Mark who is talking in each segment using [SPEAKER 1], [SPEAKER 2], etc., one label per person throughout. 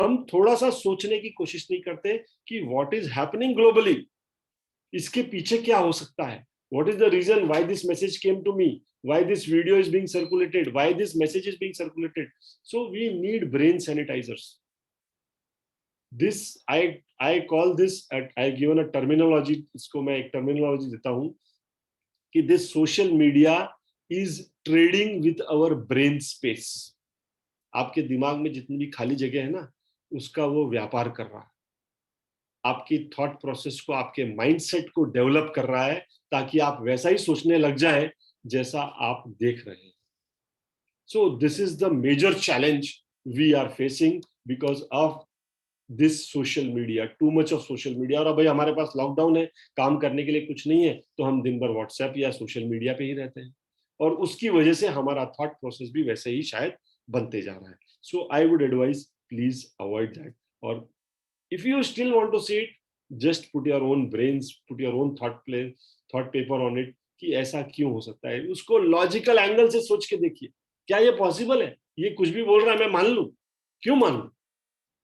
[SPEAKER 1] हम थोड़ा सा सोचने की कोशिश नहीं करते कि व्हाट इज हैपनिंग ग्लोबली, इसके पीछे क्या हो सकता है, what is the reason why this message came to me, why this video is being circulated, why this message is being circulated. So we need brain sanitisers. This I call this, I given a terminology, इसको मैं एक terminology देता हूं कि this social media is trading with our brain space. आपके दिमाग में जितनी भी खाली जगह है ना, उसका वो व्यापार कर रहा है. आपकी थॉट प्रोसेस को, आपके माइंडसेट को डेवलप कर रहा है, ताकि आप वैसा ही सोचने लग जाए जैसा आप देख रहे हैं. So this is the major challenge we are facing because of this social media, too much of social media. और अब भाई हमारे पास लॉकडाउन है, काम करने के लिए कुछ नहीं है, तो हम दिन भर व्हाट्सएप या सोशल मीडिया पे ही रहते हैं, और उसकी वजह से हमारा थॉट प्रोसेस भी वैसे ही शायद बनते जा रहा है. So I would advise, please avoid that. और if you still want to see it, just put your own brains, put your own thought paper on it, कि ऐसा क्यों हो सकता है. उसको लॉजिकल एंगल से सोच के देखिए, क्या ये पॉसिबल है, ये कुछ भी बोल रहा है मैं मान लूं, क्यों मान लूं.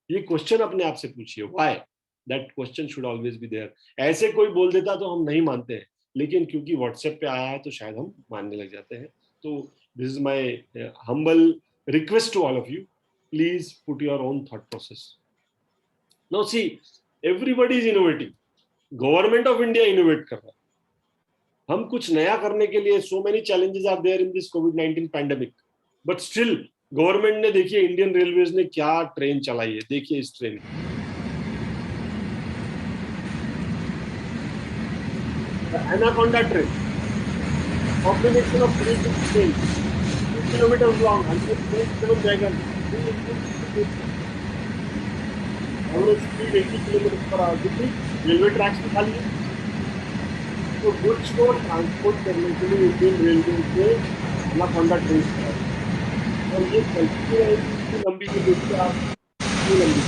[SPEAKER 1] ये क्वेश्चन अपने आप से पूछिए, why. That question should always be there. ऐसे कोई बोल देता तो हम नहीं मानते हैं, लेकिन क्योंकि व्हाट्सएप पे आया है तो शायद हम मानने लग जाते हैं. तो this is my humble request to all of you, please put your own thought process. Now see, everybody is innovating. Government of India innovate कर रहा है. हम कुछ नया करने के लिए, so many challenges are there in this कोविड-19 पैंडेमिक, बट स्टिल गवर्नमेंट ने, देखिए इंडियन रेलवेज ने क्या ट्रेन चलाई है. देखिए इस train, anaconda train, combination of 3 train, 2 kilometre long, 107 wagon, average speed 80 kilometre per hour. कितनी रेलवे ट्रैक्स पे खाली है. तो गुड्स को ट्रांसपोर्ट करने के लिए इंडियन रेलवे से एनाकोंडा ट्रेन है, और ये चलती रहेगी इतनी लंबी, जो देखिए आप इतनी लंबी.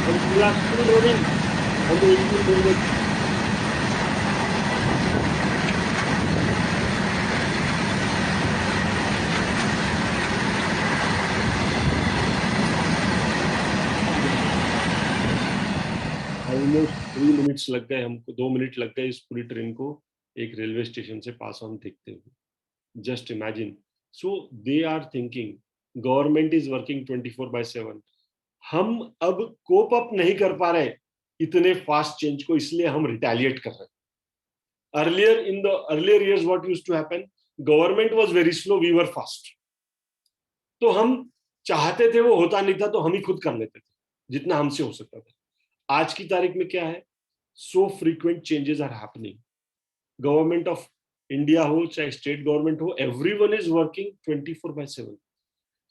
[SPEAKER 1] and we are still running on the Indian Railway. Almost 3 minutes लग गए हमको, 2 मिनट लग गए इस पूरी ट्रेन को एक रेलवे स्टेशन से पास ऑन देखते हुए. Just imagine. So they are thinking, government is working 24/7. हम अब कोप अप नहीं कर पा रहे इतने फास्ट चेंज को, इसलिए हम रिटेलिएट कर रहे हैं. Earlier, in the earlier years what used to happen, government was very slow, we were fast. तो हम चाहते थे, वो होता नहीं था तो हम ही खुद कर लेते थे जितना हमसे हो सकता था. आज की तारीख में क्या है, so frequent changes are happening. Government of India हो चाहे स्टेट गवर्नमेंट हो, एवरीवन इज वर्किंग 24/7.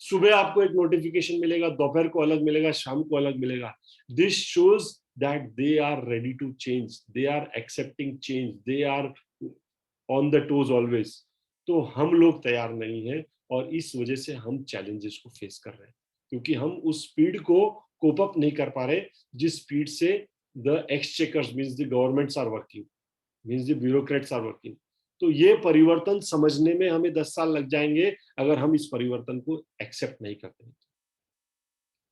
[SPEAKER 1] सुबह आपको एक नोटिफिकेशन मिलेगा, दोपहर को अलग मिलेगा, शाम को अलग मिलेगा. This shows that they are ready to change, they are accepting change, they are on the toes always. तो हम लोग तैयार नहीं है, और इस वजह से हम चैलेंजेस को फेस कर रहे हैं, क्योंकि हम उस स्पीड को कोप अप नहीं कर पा रहे जिस स्पीड से the exchequers, means the governments are working, means the bureaucrats are working. तो ये परिवर्तन समझने में हमें 10 साल लग जाएंगे अगर हम इस परिवर्तन को एक्सेप्ट नहीं करते.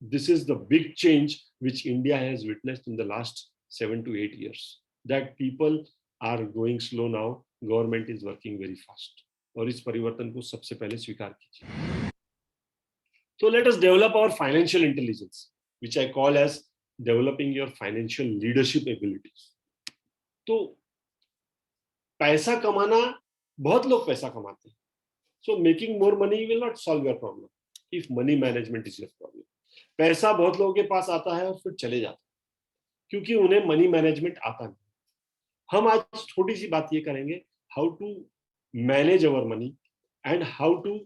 [SPEAKER 1] This is the big change which India has witnessed in the last 7 to 8 years, that people are going slow now, government is working very fast. और इस परिवर्तन को सबसे पहले स्वीकार कीजिए. तो let us develop our financial intelligence, which I call as developing your financial leadership abilities. तो पैसा कमाना, बहुत लोग पैसा कमाते हैं. So making more money will not solve your problem if money management is your problem. पैसा बहुत लोगों के पास आता है और फिर चले जाता है, क्योंकि उन्हें मनी मैनेजमेंट आता नहीं. हम आज थोड़ी सी बात ये करेंगे, how to manage our money and how to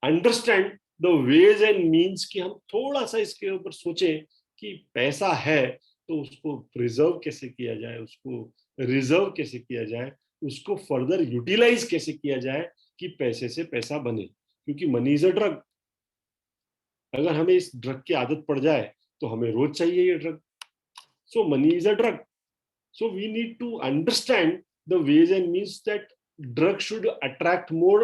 [SPEAKER 1] understand the ways and means, कि हम थोड़ा सा इसके ऊपर सोचें कि पैसा है तो उसको प्रिजर्व कैसे किया जाए, उसको रिजर्व कैसे किया जाए, उसको फर्दर यूटिलाइज कैसे किया जाए कि पैसे से पैसा बने. क्योंकि मनी इज अ ड्रग. अगर हमें इस ड्रग की आदत पड़ जाए तो हमें रोज चाहिए ये drug. So money is a drug. So we need to understand the ways and means that drug should attract more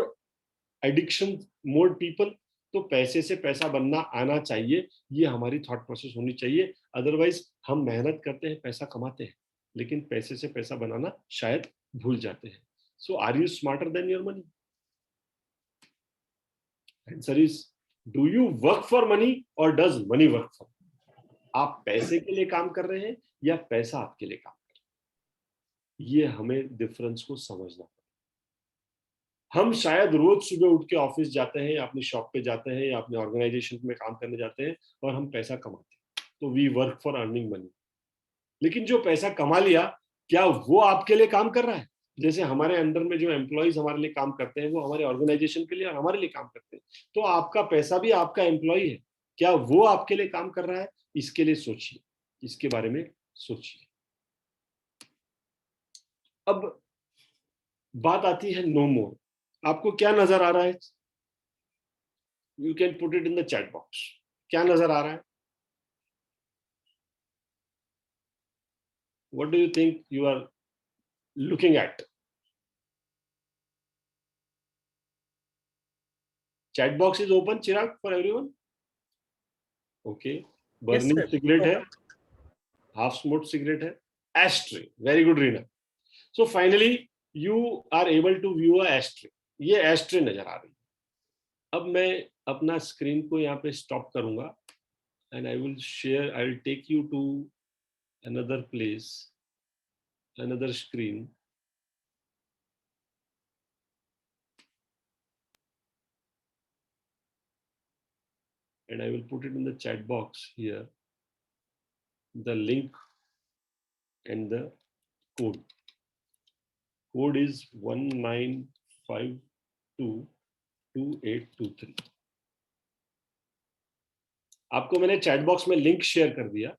[SPEAKER 1] addiction mode people, तो पैसे से पैसा बनना आना चाहिए, ये हमारी थॉट प्रोसेस होनी चाहिए। अदरवाइज हम मेहनत करते हैं, पैसा कमाते हैं, लेकिन पैसे से पैसा बनाना शायद भूल जाते हैं। So are you smarter than your money? Answer is, do you work for money और डज मनी वर्क फॉर? आप पैसे के लिए काम कर रहे हैं या पैसा आपके लिए काम कर रहा है? ये हमें डिफरेंस को समझना। हम शायद रोज सुबह उठ के ऑफिस जाते हैं या अपनी शॉप पे जाते हैं या अपने ऑर्गेनाइजेशन में काम करने जाते हैं और हम पैसा कमाते हैं, तो we work for earning money. लेकिन जो पैसा कमा लिया, क्या वो आपके लिए काम कर रहा है? जैसे हमारे अंडर में जो एम्प्लॉइज हमारे लिए काम करते हैं, वो हमारे ऑर्गेनाइजेशन के लिए और हमारे लिए काम करते हैं। तो आपका पैसा भी आपका एम्प्लॉय है, क्या वो आपके लिए काम कर रहा है? इसके लिए सोचिए, इसके बारे में सोचिए। अब बात आती है नो मोर। आपको क्या नजर आ रहा है? You can put it in the chat box. क्या नजर आ रहा है? What do you think you are looking at? Chat box is open, Chirag, for everyone? Okay.
[SPEAKER 2] Yes,
[SPEAKER 1] burning
[SPEAKER 2] sir.
[SPEAKER 1] Cigarette है, हाफ स्मोक्ड सिगरेट है, ashtray. Very good Reena. So finally you are able to view a ashtray. ये ashtray नजर आ रही है। अब मैं अपना स्क्रीन को यहाँ पे स्टॉप करूंगा and I will share, I will take you to another place, another screen. And I will put it in the chat box here, the link and the code. Code is 19522823. आपको मैंने chat box में link share कर दिया।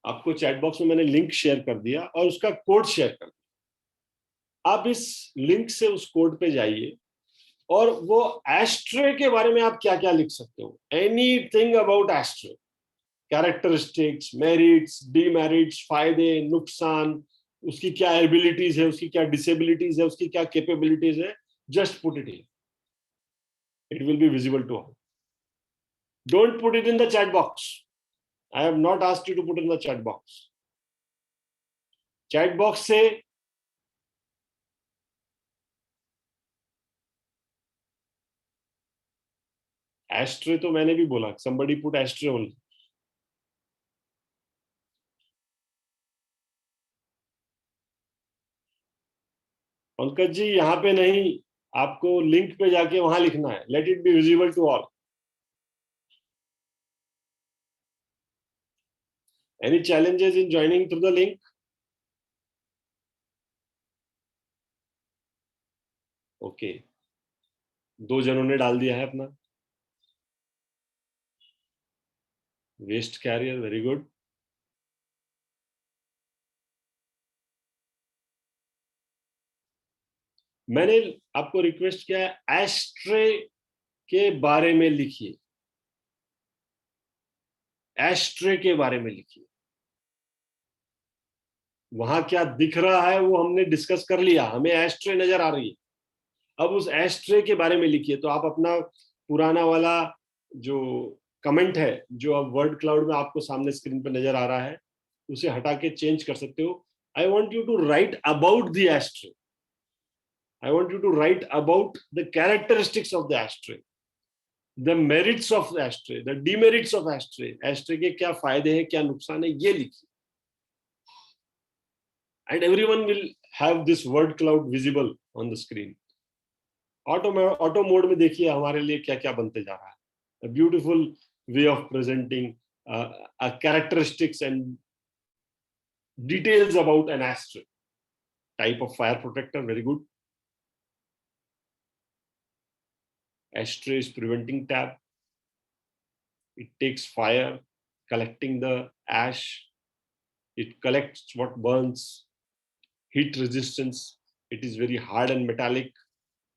[SPEAKER 1] आपको chat box में मैंने link share कर दिया और उसका कोड शेयर कर दिया। आप इस लिंक से उस कोड पे जाइए और वो एस्ट्रे के बारे में आप क्या क्या लिख सकते हो, anything about ashtray, characteristics, merits, demerits, फायदे, नुकसान, उसकी क्या एबिलिटीज है, उसकी क्या डिसेबिलिटीज है, उसकी क्या कैपेबिलिटीज है, just put it in, it will be visible to all. Don't put it in the chat box. I have not asked you to put in the chat box. Chat box से astray तो मैंने भी बोला, somebody put astray only. Pankaj ji यहाँ पे नहीं, आपको link पे जाके वहां लिखना है, let it be visible to all. Any challenges in joining through the link? ओके, दो जनों ने डाल दिया है अपना। Waste carrier, very good. मैंने आपको रिक्वेस्ट किया है, एस्ट्रे के बारे में लिखिए, एस्ट्रे के बारे में लिखिए। वहां क्या दिख रहा है वो हमने डिस्कस कर लिया, हमें एस्ट्रे नजर आ रही है। अब उस एस्ट्रे के बारे में लिखिए। तो आप अपना पुराना वाला जो कमेंट है, जो अब वर्ड क्लाउड में आपको सामने स्क्रीन पर नजर आ रहा है, उसे हटा के चेंज कर सकते हो। I want you to write about the ashtray. I want you to write about the characteristics of the ashtray, the merits of the ashtray, the demerits of ashtray, ashtray के क्या फायदे हैं, क्या नुकसान है, ये लिखिए। And everyone will have this word cloud visible on the screen. Auto mode में देखिए हमारे लिए क्या क्या बनते जा रहा है। A beautiful way of presenting characteristics and details about an ashtray. Type of fire protector, very good. Ashtray is preventing tab. It takes fire, collecting the ash. It collects what burns. Heat resistance. It is very hard and metallic.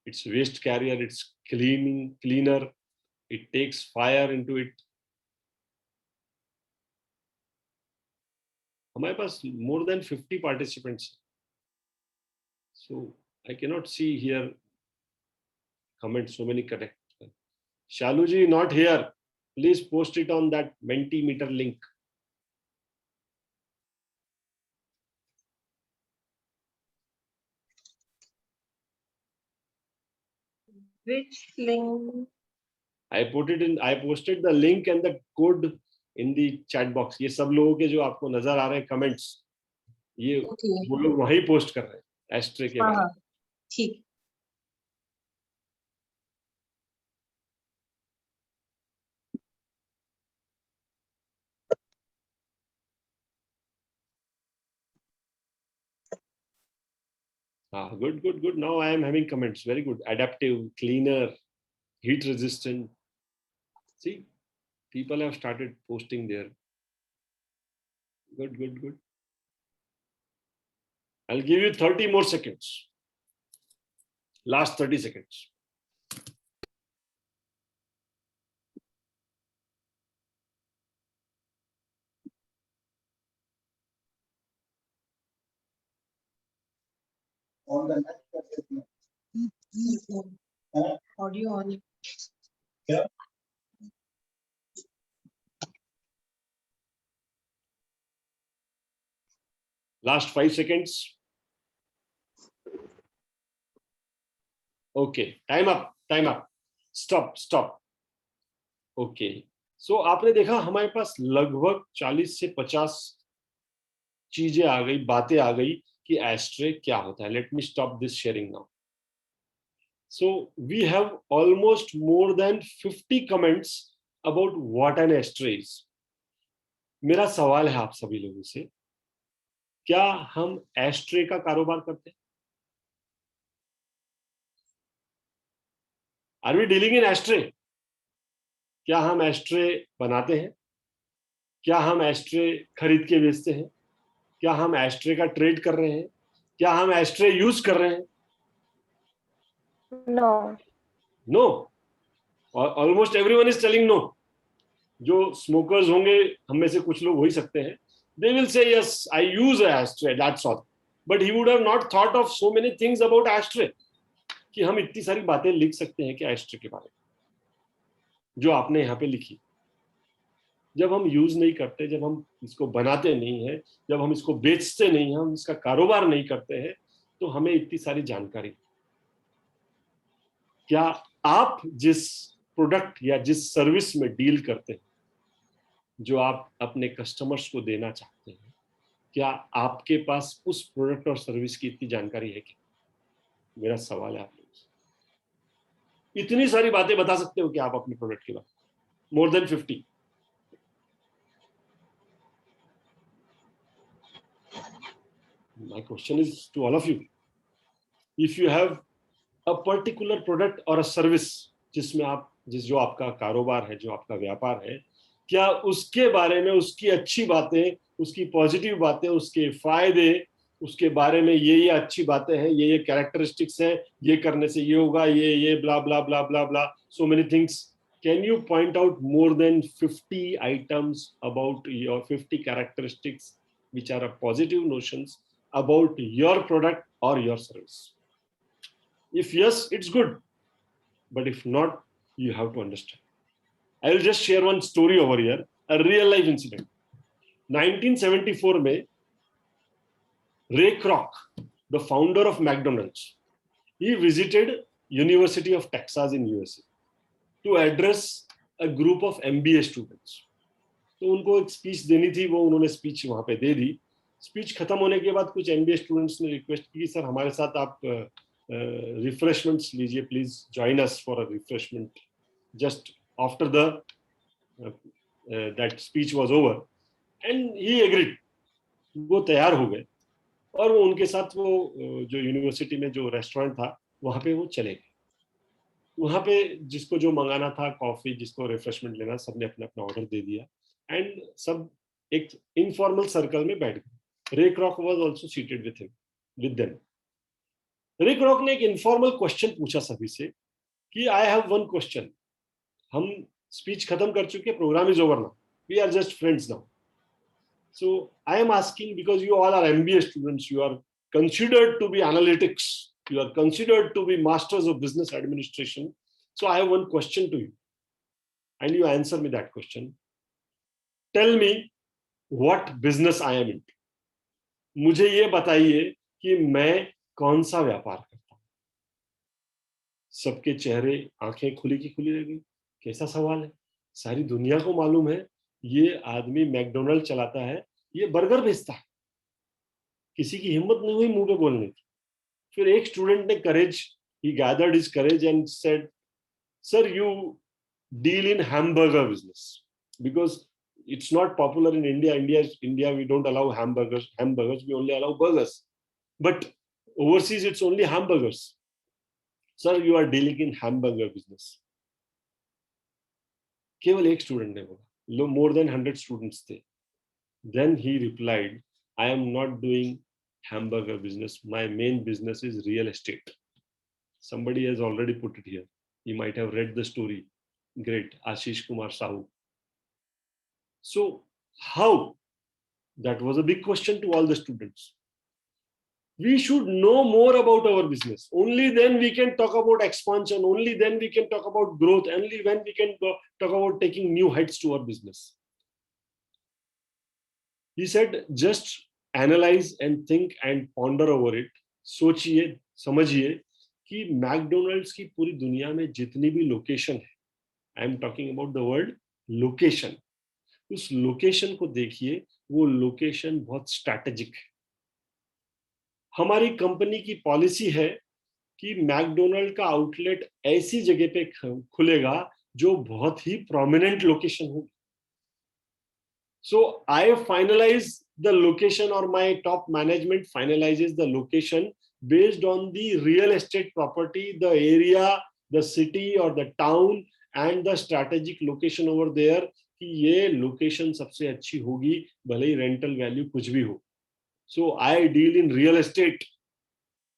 [SPEAKER 1] It's waste carrier. It's cleaner. It takes fire into it. हमारे पास more than 50 participants. So I cannot see here comment so many correct. Shaluji not here. Please post it on that Mentimeter link.
[SPEAKER 2] Which link?
[SPEAKER 1] I posted the link and the code in the chat box. ये सब लोगों के जो आपको नजर आ रहे हैं comments, ये वो लोग वहीं पोस्ट कर रहे हैं एस्ट्रे के बारे में.
[SPEAKER 2] ठीक.
[SPEAKER 1] Good. Now I am having comments. Very good. Adaptive, cleaner, heat resistant. See, people have started posting there. Good. I'll give you 30 more seconds. Last 30 seconds.
[SPEAKER 3] On the next
[SPEAKER 2] Audio on.
[SPEAKER 3] Yeah.
[SPEAKER 1] Last 5 seconds. Okay, time up. Stop. Okay. So आपने देखा हमारे पास लगभग 40 से 50 चीजें आ गई, बातें आ गई कि एस्ट्रे क्या होता है. Let me stop this sharing now. So we have almost more than 50 comments about what an ashtray is. मेरा सवाल है आप सभी लोगों से, क्या हम एस्ट्रे का कारोबार करते हैं? Are we dealing in ashtray? क्या हम एस्ट्रे बनाते हैं? क्या हम एस्ट्रे खरीद के बेचते हैं? क्या हम एस्ट्रे का ट्रेड कर रहे हैं? क्या हम एस्ट्रे यूज कर रहे हैं? No. Almost everyone is telling no. जो स्मोकर्स होंगे, हम में से कुछ लोग हो ही सकते हैं, they will say yes, I use an ashtray, that's all. But he would have not thought of so many things about ashtray. कि हम इतनी सारी बातें लिख सकते हैं कि एस्ट्रे के बारे में, जो आपने यहाँ पे लिखी. जब हम यूज नहीं करते, जब हम इसको बनाते नहीं हैं, जब हम इसको बेचते नहीं हैं, हम इसका कारोबार नहीं करते हैं, तो हमें इतनी सारी जानकारी. क्या आप जिस प्रोडक्ट या जिस सर्विस में डील करते हैं, जो आप अपने कस्टमर्स को देना चाहते हैं, क्या आपके पास उस प्रोडक्ट और सर्विस की इतनी जानकारी है? क्या मेरा सवाल है आप लोगों से. इतनी सारी बातें बता सकते हो कि आप अपने प्रोडक्ट के बारे में? More than 50. My question is to all of you. If you have a particular product or a service जिसमें आप जो आपका कारोबार है, जो आपका व्यापार है, क्या उसके बारे में, उसकी अच्छी बातें, उसकी पॉजिटिव बातें, उसके फायदे, उसके बारे में ये अच्छी बातें हैं, ये कैरेक्टरिस्टिक्स हैं, ये करने से ये होगा, ये ब्ला ब्ला ब्ला ब्ला ब्ला, so many things. Can you point out more than 50 items about your 50 characteristics which are a positive notions about your product or your service? If yes, it's good. But if not, you have to understand. I will just share one story over here, a real life incident. 1974 में Ray Kroc, the founder of McDonald's, he visited University of Texas in USA to address a group of MBA students. तो उनको एक speech देनी थी, वो उन्होंने speech वहां पे दे दी. स्पीच खत्म होने के बाद कुछ MBA स्टूडेंट्स ने रिक्वेस्ट की, सर हमारे साथ आप रिफ्रेशमेंट्स लीजिए, please join us for a refreshment just after the that speech was over. And he agreed. वो तैयार हो गए और वो उनके साथ वो जो यूनिवर्सिटी में जो रेस्टोरेंट था वहां पे वो चले गए. वहां पे जिसको जो मंगाना था, कॉफी, जिसको रिफ्रेशमेंट लेना, सबने अपना अपना ऑर्डर दे दिया एंड सब एक इनफॉर्मल सर्कल में बैठ गए. Ray Kroc was also seated with them. Ray Kroc ने एक इनफॉर्मल क्वेश्चन पूछा सभी से कि आई हैव वन क्वेश्चन. हम स्पीच खत्म कर चुके, programme is over now, we are just friends now. So I am asking, because you all are MBA students, you are considered to be analytics, you are considered to be masters of business administration. So I have one question to you, and you answer me that question. Tell me what business I am in. मुझे ये बताइए कि मैं कौन सा व्यापार करता हूं. सबके चेहरे, आंखें खुली की खुली रह गई. कैसा सवाल है. सारी दुनिया को मालूम है ये आदमी मैकडोनल्ड चलाता है, ये बर्गर बेचता है. किसी की हिम्मत नहीं हुई मुंह पे बोलने की. फिर एक स्टूडेंट ने करेज, he gathered his courage and said, sir, you deal in hamburger business, because it's not popular in India we don't allow hamburgers, we only allow burgers, but overseas it's only hamburgers. Sir, you are dealing in hamburger business. केवल एक student ने बोला, more than 100 students थे. Then he replied, I am not doing hamburger business, my main business is real estate. Somebody has already put it here, you might have read the story, great Ashish Kumar Sahu. So how? That was a big question to all the students. We should know more about our business. Only then we can talk about expansion. Only then we can talk about growth. Only when we can talk about taking new heights to our business. He said, just analyze and think and ponder over it. सोचिए, समझिए कि McDonald's की पूरी दुनिया में जितनी भी location है, I am talking about the word location, उस लोकेशन को देखिए, वो लोकेशन बहुत स्ट्रैटेजिक है. हमारी कंपनी की पॉलिसी है कि मैकडोनल्ड का आउटलेट ऐसी जगह पे खुलेगा जो बहुत ही प्रोमिनेंट लोकेशन होगी. So I finalize the location, और my top management finalizes the location based on the real estate property, the area, the city or the town and the strategic location over there, कि ये location सबसे अच्छी होगी भले ही rental value कुछ भी हो. So I deal in real estate,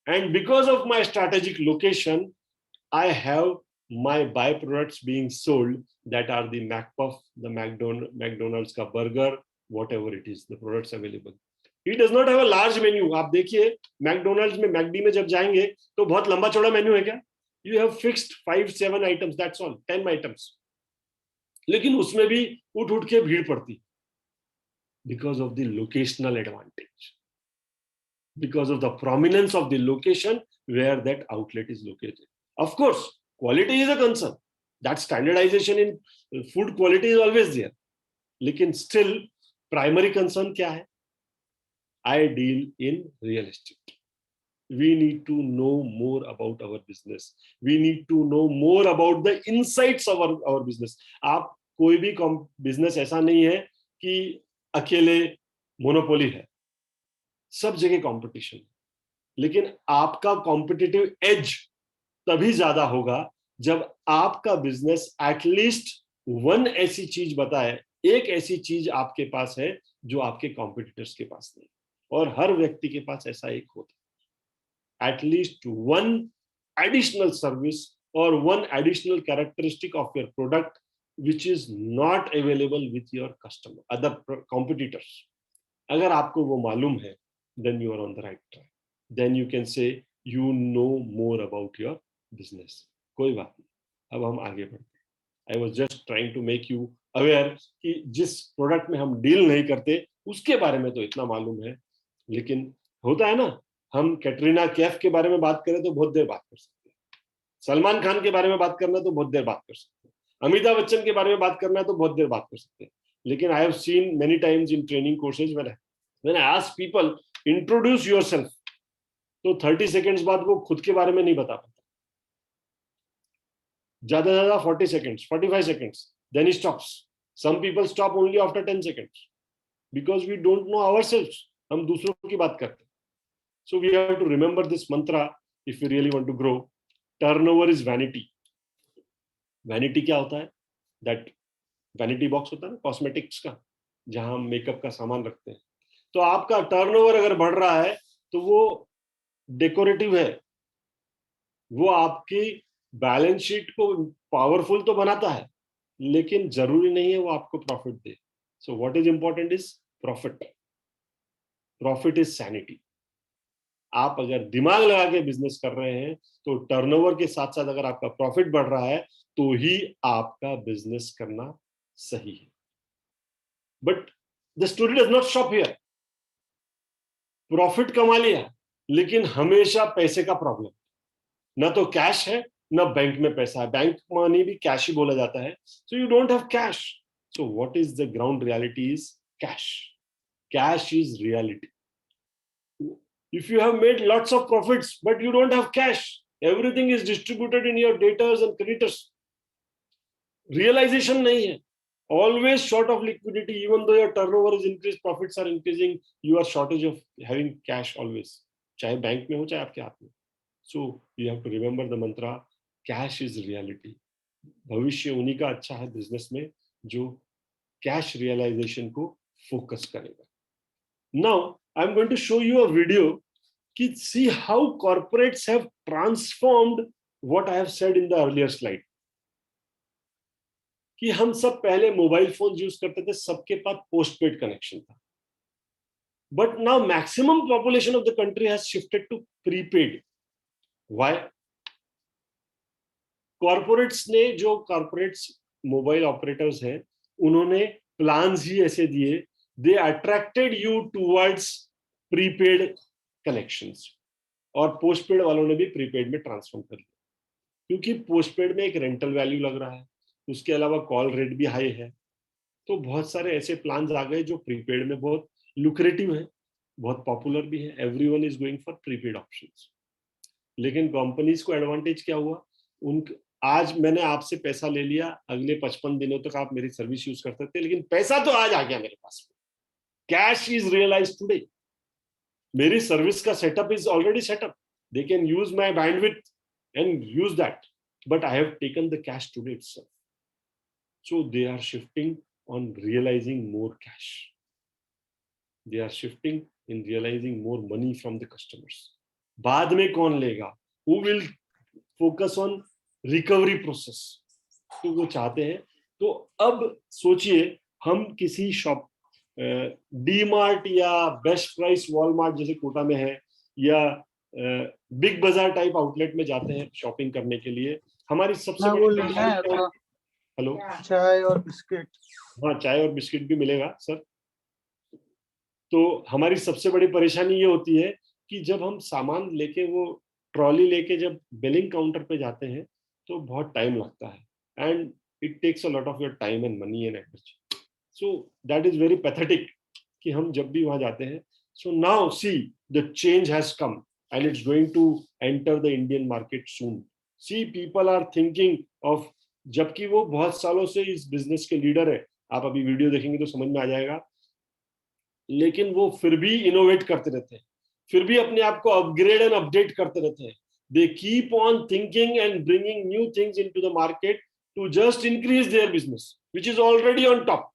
[SPEAKER 1] and because of my strategic location, I have my byproducts being sold, that are the McPuff, the McDonald's का burger, whatever it is, the products available. He does not have a large menu. आप देखिए McDonald's में, McD में जब जाएंगे तो बहुत लंबा चौड़ा मेन्यू है क्या? You have fixed 5-7 items, that's all, 10 items. लेकिन उसमें भी उठ उठ के भीड़ पड़ती, because of the locational advantage, because of the prominence of the location where that outlet is located. Of course, quality is a concern. That standardization in food quality is always there. लेकिन still primary concern क्या है? I deal in real estate. We need to know more about our business. We need to know more about the insights of our business. आप कोई भी business ऐसा नहीं है कि अकेले मोनोपोली है, सब जगह कंपटीशन है. लेकिन आपका कॉम्पिटिटिव एज तभी ज्यादा होगा जब आपका बिजनेस एटलीस्ट वन ऐसी चीज बताए, एक ऐसी चीज आपके पास है जो आपके कॉम्पिटिटर्स के पास नहीं, और हर व्यक्ति के पास ऐसा एक होता है. एटलीस्ट वन एडिशनल सर्विस और one additional characteristic of your product which is not available with your customer, other competitors. अगर आपको वो मालूम है, then you are on the right track. Then you can say you know more about your business. कोई बात नहीं, अब हम आगे बढ़ते हैं. I was just trying to make you aware कि जिस प्रोडक्ट में हम डील नहीं करते उसके बारे में तो इतना मालूम है, लेकिन होता है ना, हम कैटरीना कैफ के बारे में बात करें तो बहुत देर बात कर सकते हैं, सलमान खान के बारे में बात करना तो बहुत देर बात कर सकते हैं, अमिताभ बच्चन के बारे में बात करना है तो बहुत देर बात कर सकते हैं. लेकिन I have seen many times in training courses when I ask people introduce yourself, तो 30 सेकंड्स बाद वो खुद के बारे में नहीं बता पाता, ज्यादा ज्यादा 40 सेकंड्स, 45 सेकंड्स, देन ही stops. Some people stop only after 10 seconds because we don't know ourselves. हम दूसरों की बात करते हैं. So we have to remember this mantra if you really want to grow. Turnover is vanity. Vanity क्या होता है? दैट वैनिटी बॉक्स होता है ना कॉस्मेटिक्स का, जहां हम मेकअप का सामान रखते हैं. तो आपका टर्नओवर अगर बढ़ रहा है तो वो डेकोरेटिव है, वो आपकी बैलेंस शीट को पावरफुल तो बनाता है, लेकिन जरूरी नहीं है वो आपको profit they. So what is important is profit. Profit is sanity. आप अगर दिमाग लगा के बिजनेस कर रहे हैं तो टर्नओवर के साथ साथ अगर आपका प्रॉफिट बढ़ रहा है तो ही आपका बिजनेस करना सही है. But the story does not stop here. Profit कमा लिया लेकिन हमेशा पैसे का प्रॉब्लम. ना तो कैश है ना बैंक में पैसा है. बैंक मनी भी कैश ही बोला जाता है. So you don't have cash. So what is the ground reality is cash. Cash is reality. If you have made lots of profits but you don't have cash, everything is distributed in your debtors and creditors. Realization nahi hai. Always short of liquidity. Even though your turnover is increased, profits are increasing, you are shortage of having cash always. चाहे bank में हो चाहे आपके हाथ में. So you have to remember the mantra, cash is reality. भविष्य उन्हीं का अच्छा है बिजनेस में जो कैश रियलाइजेशन को फोकस करेगा. Now I'm going to show you a video to see how corporates have transformed what I have said in the earlier slide. कि हम सब पहले मोबाइल फोन यूज करते थे, सबके पास पोस्टपेड कनेक्शन था. But now maximum population of the country has shifted to prepaid. Why? Corporates ने जो corporates मोबाइल ऑपरेटर्स हैं उन्होंने प्लान्स ही ऐसे दिए. They attracted you towards prepaid connections और पोस्टपेड वालों ने भी प्रीपेड में ट्रांसफॉर्म कर लिया क्योंकि पोस्टपेड में एक रेंटल वैल्यू लग रहा है, उसके अलावा कॉल रेट भी हाई है. तो बहुत सारे ऐसे प्लान्स आ गए जो प्रीपेड में बहुत लुक्रेटिव है, बहुत पॉपुलर भी है. Everyone is going for prepaid options. लेकिन कंपनीज को एडवांटेज क्या हुआ? आज मैंने आपसे पैसा ले लिया, अगले 55 दिनों तक आप मेरी सर्विस यूज कर सकते हैं, लेकिन पैसा तो आज आ गया मेरे पास. Cash is realized today. मेरी सर्विस का setup is already set up. They can use my bandwidth and use that. But I have taken the cash today itself. So they are shifting on realizing more cash. They are shifting in realizing more money from the customers. बाद में कौन लेगा? Who will focus on recovery process? तो वो चाहते हैं. तो अब सोचिए हम किसी शॉप डी मार्ट या बेस्ट प्राइस वॉलमार्ट जैसे कोटा में है या बिग बाजार टाइप आउटलेट में जाते हैं शॉपिंग करने के लिए. हमारी सबसे बड़ी हेलो
[SPEAKER 3] चाय और बिस्किट.
[SPEAKER 1] हाँ, चाय और बिस्किट भी मिलेगा सर. तो हमारी सबसे बड़ी परेशानी ये होती है कि जब हम सामान लेके वो ट्रॉली लेके जब बिलिंग काउंटर पे जाते हैं तो बहुत टाइम लगता है and it takes a lot of your time and money and energy. So that is very pathetic कि हम जब भी वहां जाते हैं. So now see the change has come and it's going to enter the Indian market soon. See people are thinking of, जबकि वो बहुत सालों से इस बिजनेस के लीडर है, आप अभी वीडियो देखेंगे तो समझ में आ जाएगा, लेकिन वो फिर भी इनोवेट करते रहते हैं, फिर भी अपने आप को अपग्रेड एंड अपडेट करते रहते हैं. They keep on thinking and bringing new things into the market to just increase their business, which is already on top.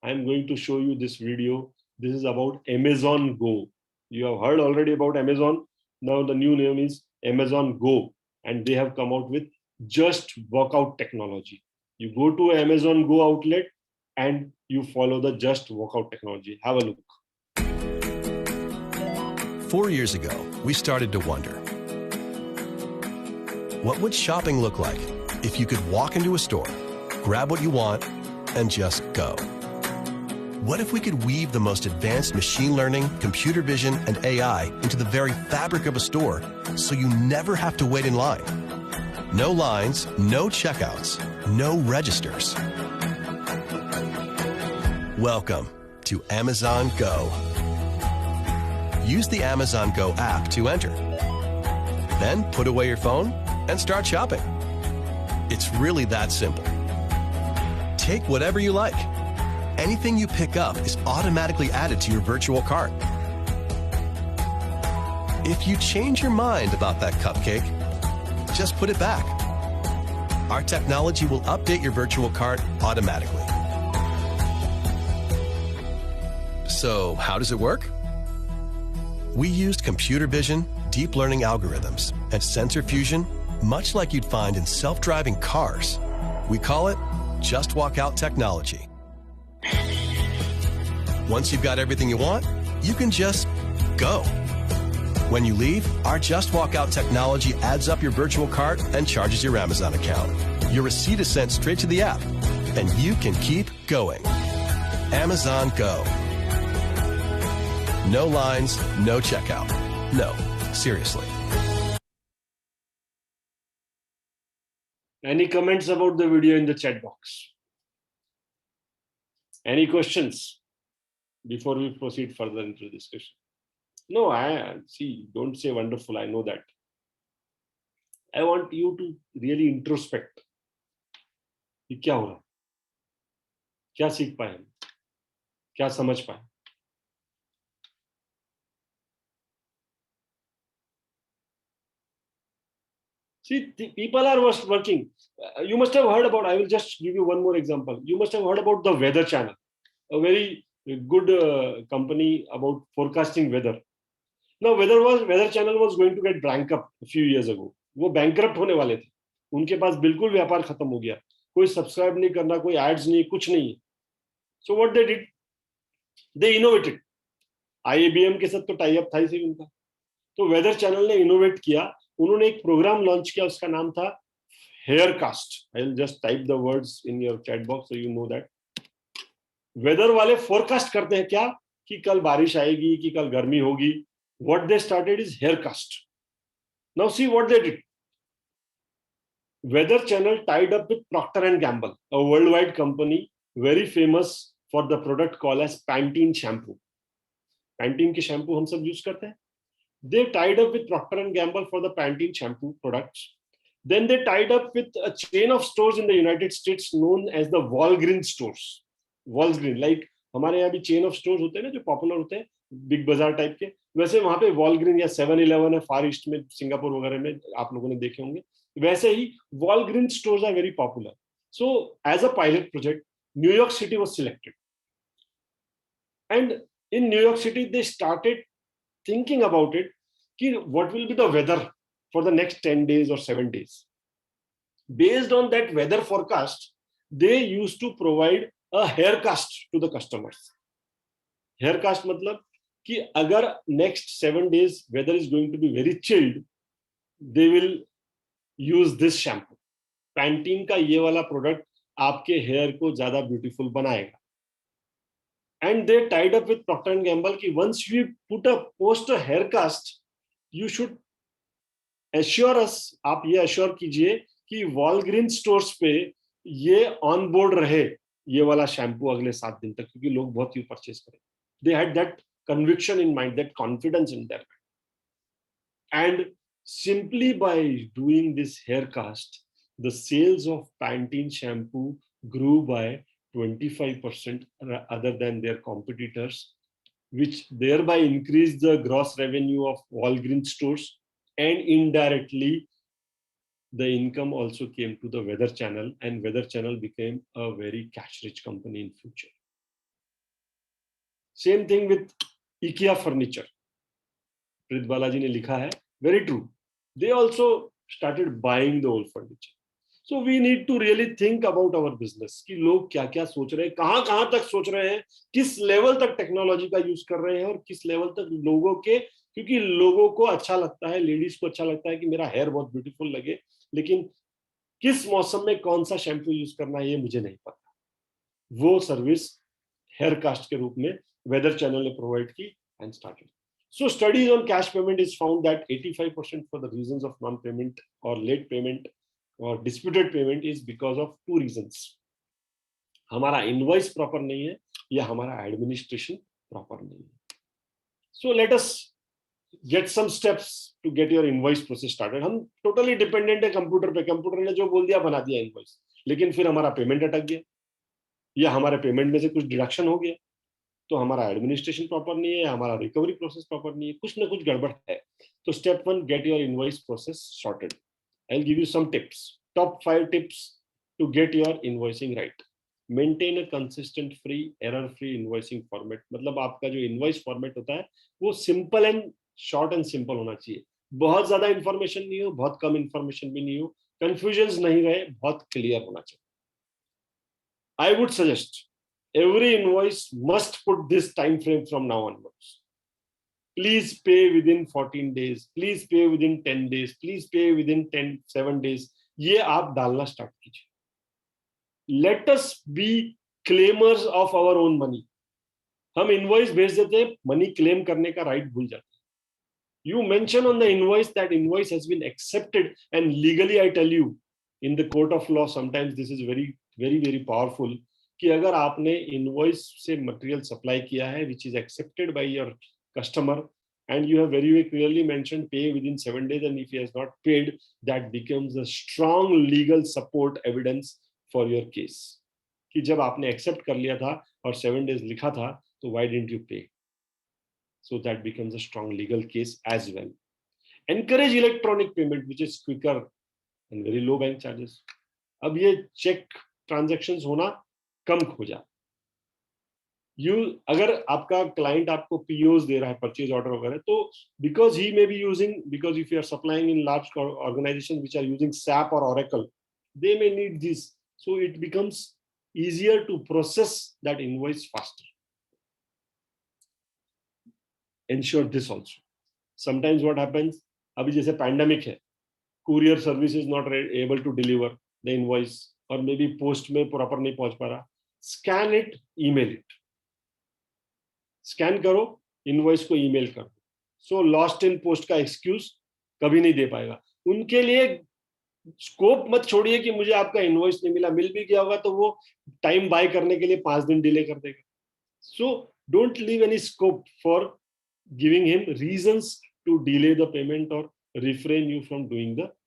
[SPEAKER 1] I am going to show you this video. This is about Amazon Go. You have heard already about Amazon. Now the new name is Amazon Go, and they have come out with Just Workout technology. You go to Amazon Go outlet and you follow the Just Workout technology. Have a look.
[SPEAKER 4] 4 years ago, we started to wonder, what would shopping look like if you could walk into a store, grab what you want, and just go? What if we could weave the most advanced machine learning, computer vision, and AI into the very fabric of a store so you never have to wait in line? No lines, no checkouts, no registers. Welcome to Amazon Go. Use the Amazon Go app to enter. Then put away your phone and start shopping. It's really that simple. Take whatever you like. Anything you pick up is automatically added to your virtual cart. If you change your mind about that cupcake, just put it back. Our technology will update your virtual cart automatically. So, how does it work? We used computer vision, deep learning algorithms, and sensor fusion, much like you'd find in self-driving cars. We call it Just Walk Out technology. Once you've got everything you want, you can just go. When you leave, our Just Walk Out technology adds up your virtual cart and charges your Amazon account. Your receipt is sent straight to the app, and you can keep going. Amazon Go. No lines, no checkout. No, seriously.
[SPEAKER 1] Any comments about the video in the chat box? Any questions before we proceed further into the discussion? No, don't say wonderful, I know that. I want you to really introspect. ये क्या हो रहा है? क्या सीख पाए हम? क्या समझ पाए? See, people are working. You must have heard about, I will just give you one more example. You must have heard about the Weather Channel, a very good company about forecasting weather. Now, Weather Channel was going to get bankrupt a few years ago. वो bankrupt होने वाले थे. उनके पास बिल्कुल व्यापार खत्म हो गया. कोई सब्सक्राइब नहीं करना, कोई एड्स नहीं, कुछ नहीं. So what they did? They innovated. IIBM के साथ तो टाई अप था ही सही उनका. तो वेदर चैनल ने इनोवेट किया. उन्होंने एक प्रोग्राम लॉन्च किया, उसका नाम था Haircast. I will just type the words in your chat box so you know that. Weather वाले फोरकास्ट करते हैं क्या कि कल बारिश आएगी, कि कल गर्मी होगी. What they started is haircast. Now see what they did. Weather Channel tied up with Procter & Gamble, a worldwide company very famous for the product called as Pantene shampoo. Pantene के shampoo हम सब use करते हैं. They tied up with Procter & Gamble for the Pantene shampoo products. Then they tied up with a chain of stores in the United States known as the Walgreens stores. Walgreens, like हमारे यहाँ भी chain of stores होते हैं ना जो popular होते हैं, big बाजार टाइप के, वैसे वहां पे वॉलग्रीन या 7-Eleven है फार ईस्ट में, सिंगापुर वगैरह में आप लोगों ने देखे होंगे. वैसे ही Walgreen stores are very popular. So as a pilot project New York city was selected, and in New York city they started thinking about it कि what will be the weather for the next 10 days or 7 days. Based on that weather forecast, they used to provide a haircast to the customers. Haircast मतलब कि अगर next 7 days weather is going to be very chilled, they will use this shampoo. Pantene का ये वाला product आपके hair को ज्यादा beautiful बनाएगा. And they tied up with Procter & Gamble कि once you post a haircast, you should assure us, आप ये assure कीजिए कि Walgreens stores पे ये on board रहे ये वाला शैम्पू अगले 7 दिन तक, क्योंकि लोग बहुत ही परचेज करें. They had that conviction in mind, that confidence in their mind. And simply by doing this haircast, the sales of Pantene shampoo grew by 25% other than their competitors, which thereby increased the gross revenue of Walgreens stores, and indirectly the income also came to the Weather Channel, and Weather Channel became a very cash-rich company in future. Same thing with IKEA furniture. Prit Balaji ने लिखा है, very true. They also started buying the old furniture. So we need to really think about our business कि लोग क्या क्या सोच रहे हैं, कहाँ तक सोच रहे हैं, किस लेवल तक टेक्नोलॉजी का यूज कर रहे हैं, और किस लेवल तक लोगों के, क्योंकि लोगों को अच्छा लगता है, लेडीज को अच्छा लगता है कि मेरा हेयर बहुत ब्यूटीफुल लगे, लेकिन किस मौसम में कौन सा शैम्पू यूज करना है ये मुझे नहीं पता. वो सर्विस हेयर कास्ट के रूप में वेदर चैनल ने प्रोवाइड की and started. So studies on cash payment is found that 85% for the reasons of non-payment or late payment or disputed payment is because of 2 reasons. हमारा invoice proper नहीं है या हमारा administration proper नहीं है. So let us get some steps to get your invoice process started. हम totally dependent है computer पे, कंप्यूटर ने जो बोल दिया बना दिया invoice, लेकिन फिर हमारा पेमेंट अटक गया या हमारे पेमेंट में से कुछ डिडक्शन हो गया, तो हमारा एडमिनिस्ट्रेशन प्रॉपर नहीं है, हमारा रिकवरी प्रोसेस प्रॉपर नहीं है, कुछ ना कुछ गड़बड़ है. तो step 1, get your invoice process sorted. I will give you some tips, top 5 tips to get your invoicing right. Maintain a consistent free error free invoicing format. मतलब आपका जो इनवॉइस फॉर्मेट होता है वो simple and short and simple होना चाहिए. बहुत ज्यादा इंफॉर्मेशन नहीं हो, बहुत कम इंफॉर्मेशन भी नहीं हो, कंफ्यूजन नहीं रहे, बहुत क्लियर होना चाहिए. I would suggest every invoice must put this time frame from now onwards. please pay within 14 days, please pay within 10 days, please pay within 7 days. ये आप डालना स्टार्ट कीजिए. Let us be claimers of our own money. हम invoice भेज देते हैं, money claim करने का राइट भूल जाते हैं. You mention on the invoice that invoice has been accepted, and legally I tell you, in the court of law sometimes this is very very very powerful, कि अगर आपने invoice से material supply किया है which is accepted by your customer and you have very very clearly mentioned pay within 7 days, and if he has not paid, that becomes a strong legal support evidence for your case, कि जब आपने accept कर लिया था और 7 days लिखा था, तो why didn't you pay? So that becomes a strong legal case as well. Encourage electronic payment, which is quicker and very low bank charges. अब ये check transactions होना कम हो जा. अगर आपका client आपको POs दे रहा है, purchase order वगैरह, तो because he may be using, because if you are supplying in large organizations which are using SAP or Oracle, they may need this. So it becomes easier to process that invoice faster. Ensure this also. Sometimes what happens, अभी जैसे pandemic है, courier service is not able to deliver the invoice, or maybe post में proper नहीं पहुंच पा रहा. Scan it, email it. Scan करो, invoice को email करो. So lost in post का excuse कभी नहीं दे पाएगा. उनके लिए स्कोप मत छोड़िए कि मुझे आपका इनवॉइस नहीं मिला, मिल भी गया होगा तो वो टाइम बाय करने के लिए 5 दिन डिले कर देगा. So don't leave any scope for giving him reasons to delay the payment or refrain you from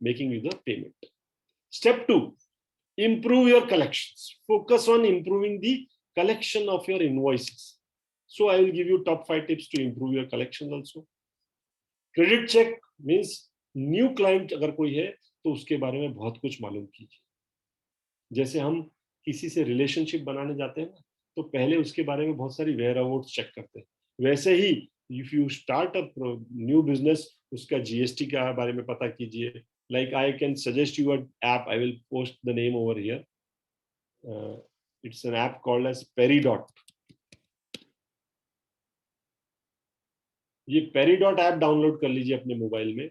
[SPEAKER 1] making you the payment. Step 2, improve your collections. Focus on improving the collection of your invoices. So I will give you top 5 tips to improve your collections also. Credit check means new client अगर कोई है तो उसके बारे में बहुत कुछ मालूम कीजिए. जैसे हम किसी से रिलेशनशिप बनाने जाते हैं ना, तो पहले उसके बारे में बहुत सारी वेयर अबाउट्स चेक करते हैं. वैसे ही if you start a new business, उसका GST के बारे में पता कीजिए. Like I can suggest you an app. I will post the name over here. It's an app called as Peridot. ये Peridot ऐप डाउनलोड कर लीजिए अपने मोबाइल में.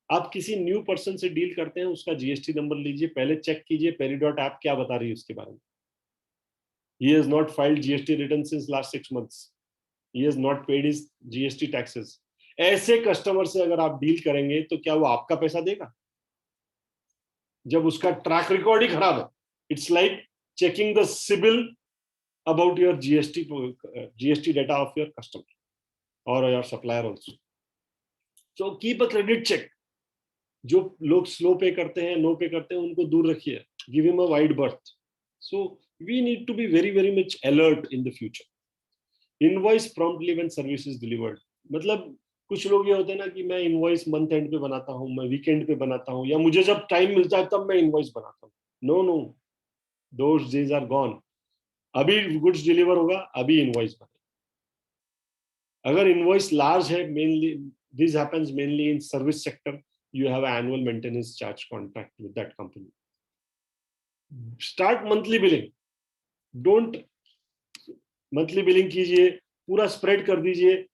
[SPEAKER 1] आप किसी न्यू पर्सन से डील करते हैं, उसका GST नंबर लीजिए, पहले चेक कीजिए Peridot ऐप क्या बता रही है उसके बारे में. He has not filed GST return since last 6 months. He has not paid his GST taxes. ऐसे कस्टमर से अगर आप डील करेंगे तो क्या वो आपका पैसा देगा जब उसका ट्रैक रिकॉर्ड ही खराब है? It's like checking the CIBIL about your GST data of your customer और your supplier also. So keep a credit check. जो लोग स्लो पे करते हैं, नो पे करते हैं, उनको दूर रखिए. Give him a wide berth. So we need to be very very much alert in the future. Invoice promptly when service is delivered. मतलब कुछ लोग ये होते हैं ना कि मैं इनवॉइस मंथ एंड पे बनाता हूँ, मैं वीकेंड पे बनाता हूँ, या मुझे जब टाइम मिलता है तब मैं इनवॉइस बनाता हूँ. No no, those days are gone. अभी गुड्स डिलीवर होगा, अभी इनवॉइस बने. अगर इनवॉइस लार्ज है, mainly this happens mainly in service sector, you have an annual maintenance charge contract with that company. Start monthly billing. Don't monthly billing कीजिए, पूरा spread कर दीजिए.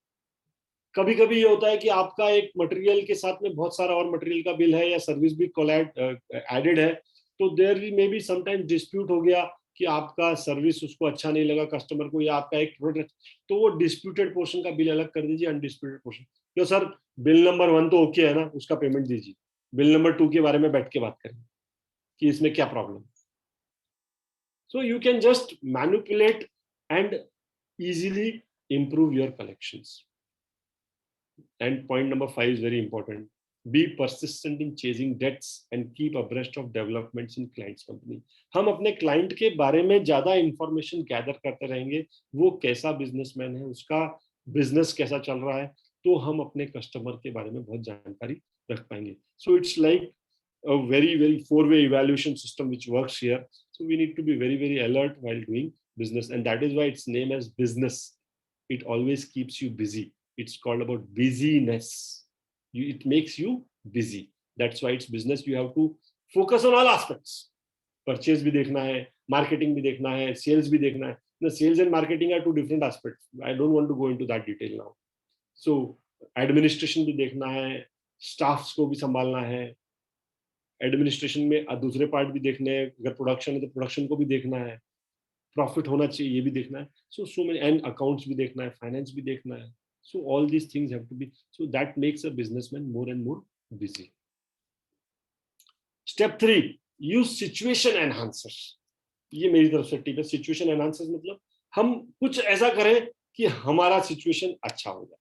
[SPEAKER 1] कभी कभी ये होता है कि आपका एक मटेरियल के साथ में बहुत सारा और मटेरियल का बिल है या सर्विस भी एडेड है, तो there may be sometimes dispute हो गया कि आपका सर्विस उसको अच्छा नहीं लगा कस्टमर को, या आपका एक प्रोडक्ट, तो वो डिस्प्यूटेड पोर्शन का बिल अलग कर दीजिए, अनडिस्प्यूटेड पोर्शन. क्यों सर, बिल नंबर 1 तो ओके है ना, उसका पेमेंट दीजिए. बिल नंबर 2 के बारे में बैठ के बात करें कि इसमें क्या problem. So you can just manipulate and easily improve your collections. And point number 5 is very important. Be persistent in chasing debts and keep abreast of developments in client's company. हम अपने क्लाइंट के बारे में ज्यादा information gather करते रहेंगे, वो कैसा बिजनेसमैन है, उसका बिजनेस कैसा चल रहा है, तो हम अपने कस्टमर के बारे में बहुत जानकारी रख पाएंगे. So it's like a very very 4-way evaluation system which works here. So we need to be very very alert while doing business, and that is why it's named as business. It always keeps you busy. It's called about busyness. It makes you busy. That's why it's business. You have to focus on all aspects. Purchase भी देखना है, marketing भी देखना है, sales भी देखना है. The sales and marketing are 2 different aspects. I don't want to go into that detail now. So administration भी देखना है, स्टाफ्स को भी संभालना है, एडमिनिस्ट्रेशन में दूसरे पार्ट भी देखने हैं, अगर प्रोडक्शन है तो प्रोडक्शन को भी देखना है, प्रॉफिट होना चाहिए ये भी देखना है, सो मेनी, एंड अकाउंट्स भी देखना है, फाइनेंस भी देखना है, so all these things have to be, so that makes a businessman more and more busy. Step 3, use situation enhancers. ये मेरी तरफ से टिप है. सिचुएशन एनहांसर्स मतलब हम कुछ ऐसा करें कि हमारा सिचुएशन अच्छा हो जाए.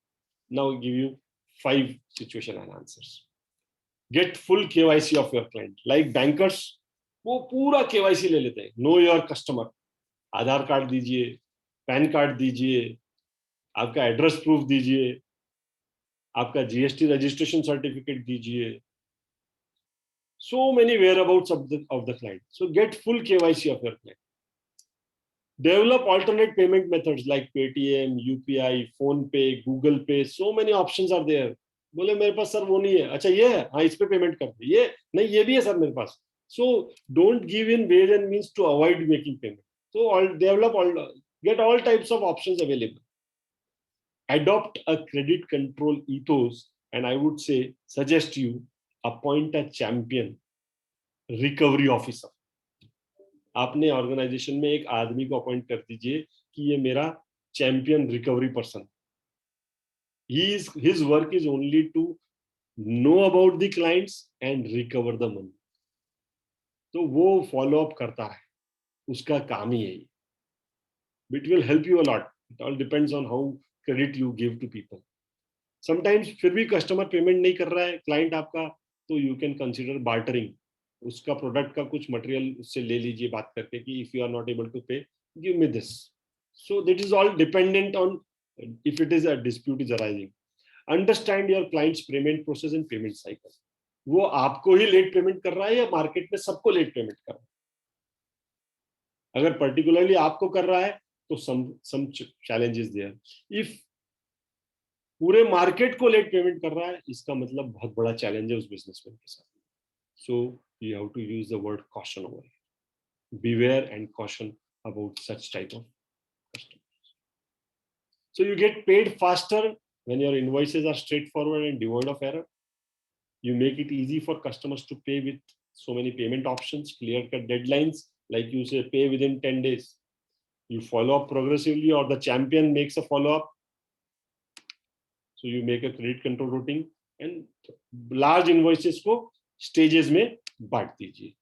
[SPEAKER 1] Now give you 5 situation enhancers. Get full KYC of your client. Like bankers, वो पूरा केवाईसी ले लेते हैं. Know your customer. Aadhaar card दीजिए, पैन कार्ड दीजिए, आपका एड्रेस प्रूफ दीजिए, आपका जीएसटी रजिस्ट्रेशन सर्टिफिकेट दीजिए. So many whereabouts of the client. So get full KYC of your client. Develop alternate payment methods like Paytm, UPI, PhonePe, Google Pay. So many options are there. बोले मेरे पास sir वो नहीं है. अच्छा ये है, हाँ इस पे पेमेंट कर दे. ये नहीं, ये भी है सर मेरे पास. So don't give in ways and means to avoid making payment. So get all types of options available. Adopt a credit control ethos, and I would say suggest you appoint a champion recovery officer. आपने organisation में एक आदमी को appoint कर दीजिए कि ये मेरा champion recovery person. His work is only to know about the clients and recover the money. तो वो फॉलो अप करता है, उसका काम ही है. It will help you a lot. It all depends on how credit you give to people. Sometimes फिर भी कस्टमर पेमेंट नहीं कर रहा है क्लाइंट आपका, तो यू कैन कंसिडर बार्टरिंग. उसका प्रोडक्ट का कुछ मटेरियल उससे ले लीजिए बात करके कि if you are not able to pay, give me this. So that is all dependent on if it is a dispute is arising. Understand your clients payment process and payment cycle. वो आपको ही late payment कर रहा है या market में सबको late payment कर रहा है? अगर पर्टिकुलरली आपको कर रहा है तो सम चैलेंजेस देयर. इफ पूरे मार्केट को लेट पेमेंट कर रहा है, इसका मतलब बहुत बड़ा चैलेंज है उस बिजनेसमैन के साथ. So you have to use the word caution over. Beware and caution about such type of customers. So you get paid faster when your invoices are straightforward and devoid of error. You make it easy for customers to pay with so many payment options, clear-cut deadlines, like you say, pay within 10 days. You follow up progressively, or the champion makes a follow-up. So you make a credit control routing and large invoices को stages में बांट दीजिए.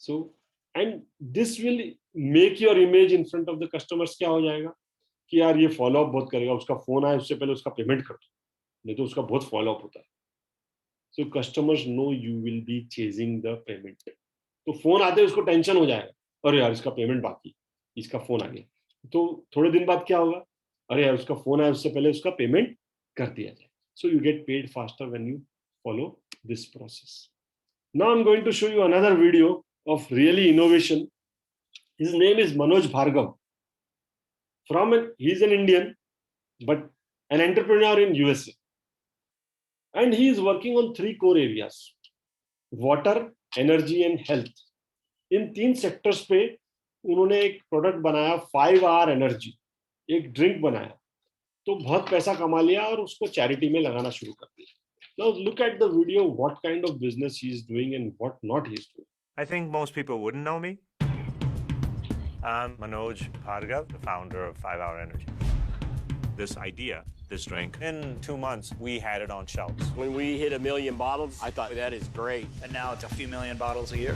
[SPEAKER 1] So and this will make your image in front of the customers. क्या हो जाएगा कि यार ये follow up बहुत करेगा, उसका फोन आए उससे पहले उसका पेमेंट कर दो, नहीं तो उसका बहुत follow up होता है. So customers know you will be chasing the payment. तो फोन आते उसको टेंशन हो जाएगा, अरे यार इसका पेमेंट बाकी, इसका फोन आ गया. तो थोड़े दिन बाद क्या होगा, अरे यार उसका फोन आया उससे पहले उसका पेमेंट कर दिया जाए. So you get paid faster when you follow this process. Now I'm going to show you another video of really innovation. His name is Manoj Bhargav. He's an Indian, but an entrepreneur in USA. And he is working on 3 core areas: water, energy and health. In 3 sectors पे उन्होंने एक product बनाया, 5 hour energy, एक drink बनाया, तो बहुत पैसा कमा लिया और उसको चैरिटी में लगाना शुरू कर दिया. Now look at the video, what kind of business he is doing and what not he is doing.
[SPEAKER 5] I think most people wouldn't know me. I'm Manoj Bhargav, the founder of 5 Hour Energy. This idea, this drink, in 2 months, we had it on shelves.
[SPEAKER 6] When we hit 1 million bottles, I thought that is great.
[SPEAKER 7] And now it's a few million bottles a year.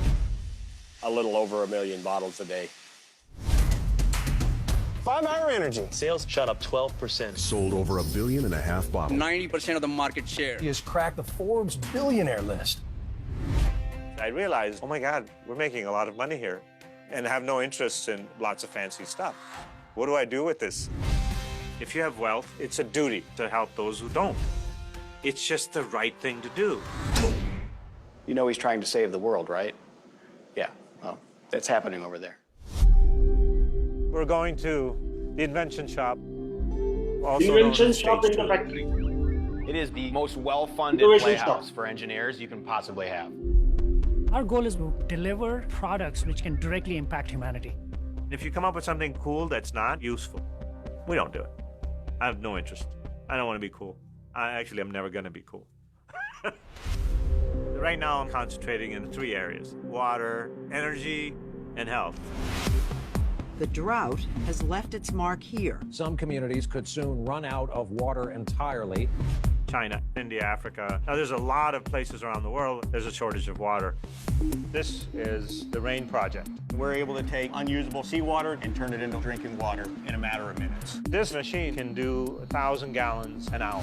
[SPEAKER 6] A little over 1 million bottles a day.
[SPEAKER 8] 5 Hour Energy.
[SPEAKER 7] Sales shot up 12%.
[SPEAKER 9] Sold over 1.5 billion bottles.
[SPEAKER 10] 90% of the market share.
[SPEAKER 8] He has cracked the Forbes billionaire list.
[SPEAKER 5] I realized, oh my God, we're making a lot of money here and have no interest in lots of fancy stuff. What do I do with this? If you have wealth, it's a duty to help those who don't. It's just the right thing to do.
[SPEAKER 6] You know he's trying to save the world, right? Yeah, well, that's happening over there.
[SPEAKER 5] We're going to the invention shop. Also
[SPEAKER 1] Invention shop in the factory.
[SPEAKER 7] It is the most well-funded
[SPEAKER 1] Innovation
[SPEAKER 7] playhouse
[SPEAKER 1] shop
[SPEAKER 7] for engineers you can possibly have.
[SPEAKER 11] Our goal is to deliver products which can directly impact humanity.
[SPEAKER 5] If you come up with something cool that's not useful, we don't do it. I have no interest. I don't want to be cool. I'm never going to be cool. Right now, I'm concentrating in 3 areas: water, energy, and health.
[SPEAKER 10] The drought has left its mark here.
[SPEAKER 8] Some communities could soon run out of water entirely.
[SPEAKER 5] China, India, Africa. Now, there's a lot of places around the world there's a shortage of water. This is the RAIN project.
[SPEAKER 7] We're able to take unusable seawater and turn it into drinking water in a matter of minutes.
[SPEAKER 5] This machine can do 1,000 gallons an hour.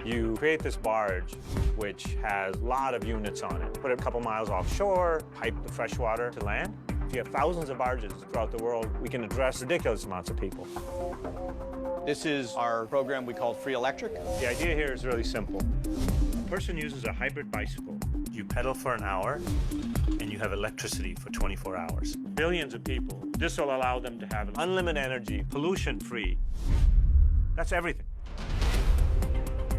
[SPEAKER 5] You create this barge, which has a lot of units on it. Put it a couple miles offshore, pipe the fresh water to land. If you have thousands of barges throughout the world, we can address ridiculous amounts of people.
[SPEAKER 7] This is our program we call Free Electric.
[SPEAKER 5] The idea here is really simple. A person uses a hybrid bicycle. You pedal for an hour, and you have electricity for 24 hours. Billions of people. This will allow them to have unlimited energy, pollution-free. That's everything.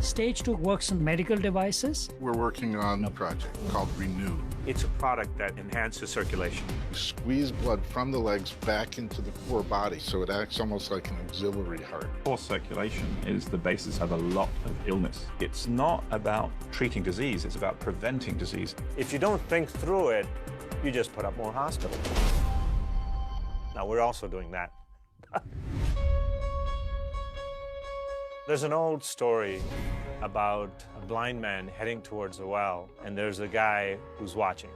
[SPEAKER 11] Stage 2 works on medical devices.
[SPEAKER 9] We're working on a project called Renew.
[SPEAKER 5] It's a product that enhances circulation.
[SPEAKER 9] We squeeze blood from the legs back into the core body, so it acts almost like an auxiliary heart.
[SPEAKER 12] Poor circulation is the basis of a lot of illness. It's not about treating disease, it's about preventing disease.
[SPEAKER 5] If you don't think through it, you just put up more hospitals. Now, we're also doing that. There's an old story about a blind man heading towards a well, and there's a guy who's watching.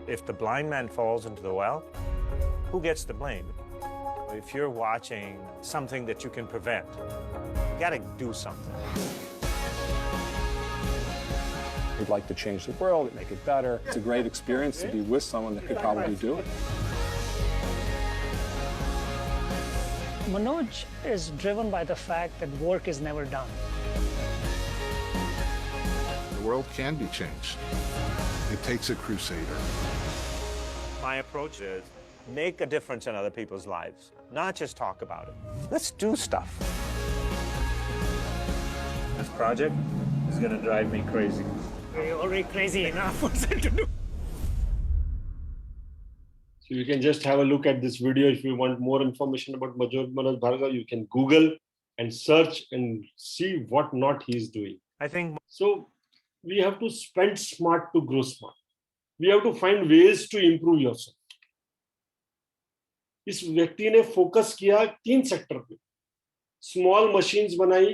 [SPEAKER 5] If the blind man falls into the well, who gets the blame? If you're watching something that you can prevent, you gotta do something.
[SPEAKER 12] We'd like to change the world, make it better. It's a great experience to be with someone that could probably do it.
[SPEAKER 11] Manoj is driven by the fact that work is never done.
[SPEAKER 9] The world can be changed. It takes a crusader.
[SPEAKER 5] My approach is make a difference in other people's lives, not just talk about it. Let's do stuff. This project is gonna drive me crazy.
[SPEAKER 11] You're already crazy enough. What's it to do?
[SPEAKER 1] So you can just have a look at this video. If you want more information about Manoj Bhargava, you can Google and search and see what not he's doing.
[SPEAKER 5] I think
[SPEAKER 1] so. We have to spend smart to grow smart. We have to find ways to improve yourself. इस व्यक्ति ने focus किया 3 sector पे. Small machines बनाई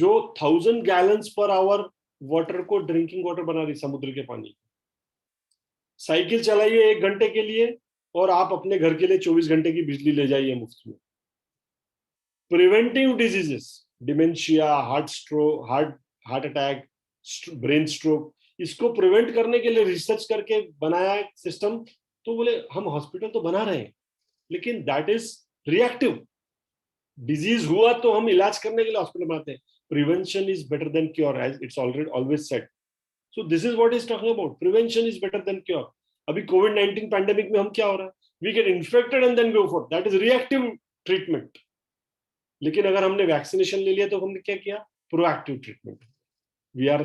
[SPEAKER 1] जो 1000 gallons per hour water को drinking water बना रही, समुद्र के पानी. साइकिल चलाइए 1 घंटे के लिए और आप अपने घर के लिए 24 घंटे की बिजली ले जाइए मुफ्त में. Preventive diseases, dementia, heart attack, brain stroke, इसको प्रिवेंट करने के लिए रिसर्च करके बनाया सिस्टम. तो बोले हम हॉस्पिटल तो बना रहे हैं, लेकिन दैट इज रिएक्टिव. डिजीज हुआ तो हम इलाज करने के लिए हॉस्पिटल बनाते हैं. Prevention is better than cure, as it's already always said. So this is what is talking about. Prevention is better than cure. अभी कोविड-19 पैंडेमिक में हम क्या हो रहा है, we get infected and then go for that is reactive treatment. लेकिन अगर हमने वैक्सीनेशन ले लिया तो हमने क्या किया, proactive treatment. We are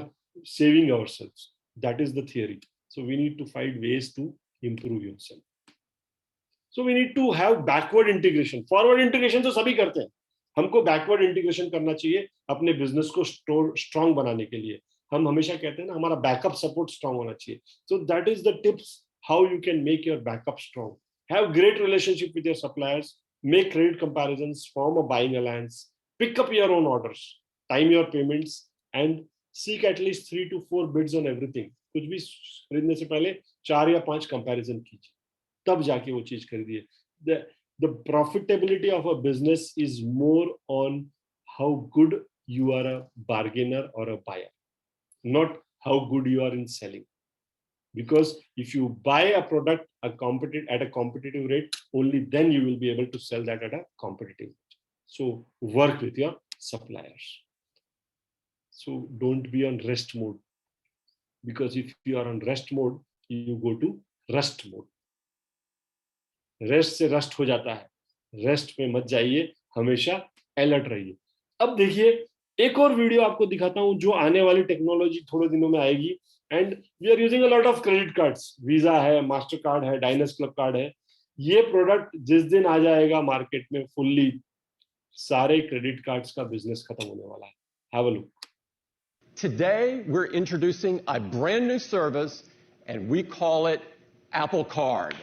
[SPEAKER 1] saving ourselves. That is the theory. So we need to find ways to improve yourself. So we need to have backward integration. Forward integration तो सभी करते हैं. हमको backward integration करना चाहिए अपने business को strong बनाने के लिए. हम हमेशा कहते हैं ना, हमारा backup support strong होना चाहिए. So that is the tips how you can make your backup strong. Have great relationship with your suppliers. Make credit comparisons. Form a buying alliance. Pick up your own orders. Time your payments and seek at least 3 to 4 bids on everything. कुछ भी खरीदने से पहले 4 या 5 comparison कीजिए, तब जाके वो चीज खरीदिए. The profitability of a business is more on how good you are a bargainer or a buyer, not how good you are in selling. Because if you buy a product at a competitive rate, only then you will be able to sell that at a competitive rate. So work with your suppliers. So don't be on rest mode, because if you are on rest mode, you go to rust mode. Rest से rust हो जाता है. Rest पे मत जाइए, हमेशा alert रहिए. अब देखिए एक और वीडियो आपको दिखाता हूँ जो आने वाली टेक्नोलॉजी थोड़े दिनों में आएगी. And we are using a lot of credit cards. Visa है, Mastercard है, Diners Club कार्ड है. ये प्रोडक्ट जिस दिन आ जाएगा मार्केट में फुल्ली, सारे क्रेडिट कार्ड्स का बिजनेस खत्म होने वाला है. Have a look.
[SPEAKER 13] Today, we're introducing a brand new service, and we call it Apple Card.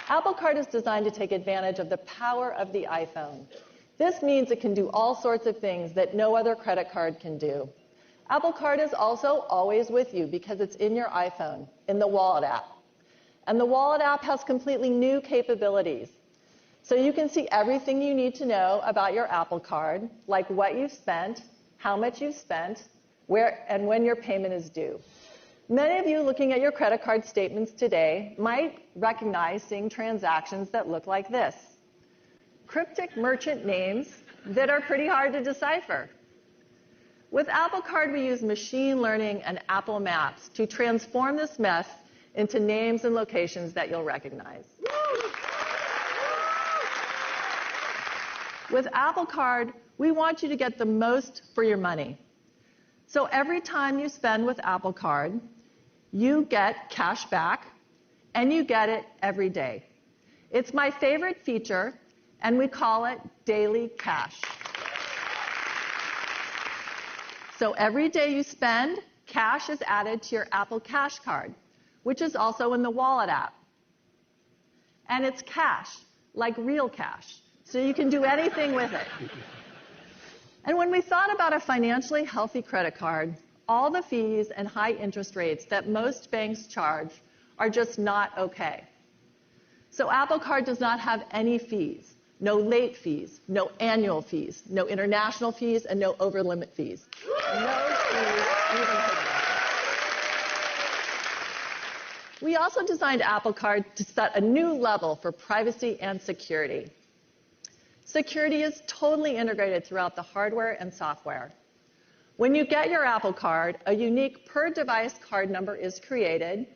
[SPEAKER 14] Apple Card is designed to take advantage of the power of the iPhone. This means it can do all sorts of things that no other credit card can do. Apple Card is also always with you because it's in your iPhone, in the Wallet app. And the Wallet app has completely new capabilities. So you can see everything you need to know about your Apple Card, like what you've spent, how much you've spent, where and when your payment is due. Many of you looking at your credit card statements today might recognize seeing transactions that look like this. Cryptic merchant names that are pretty hard to decipher. With Apple Card, we use machine learning and Apple Maps to transform this mess into names and locations that you'll recognize. With Apple Card, we want you to get the most for your money. So every time you spend with Apple Card, you get cash back, and you get it every day. It's my favorite feature, and we call it Daily Cash. So every day you spend, cash is added to your Apple Cash Card, which is also in the Wallet app. And it's cash, like real cash, so you can do anything with it. And when we thought about a financially healthy credit card, all the fees and high interest rates that most banks charge are just not okay. So Apple Card does not have any fees, no late fees, no annual fees, no international fees, and no over-limit fees. No fees even for that. We also designed Apple Card to set a new level for privacy and security. Security is totally integrated throughout the hardware and software. When you get your Apple Card, a unique per-device card number is created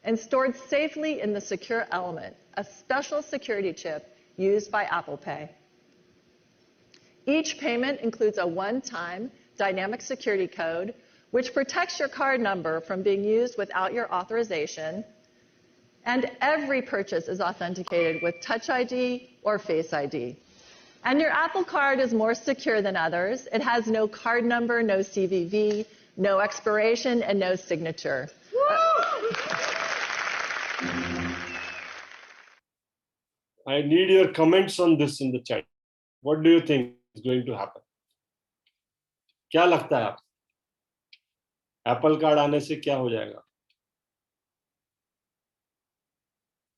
[SPEAKER 14] and stored safely in the Secure Element, a special security chip used by Apple Pay. Each payment includes a one-time dynamic security code, which protects your card number from being used without your authorization, and every purchase is authenticated with Touch ID or Face ID. And your Apple Card is more secure than others. It has no card number, no CVV, no expiration, and no signature.
[SPEAKER 1] I need your comments on this in the chat. What do you think is going to happen? क्या लगता है आप? Apple card आने से क्या हो जाएगा?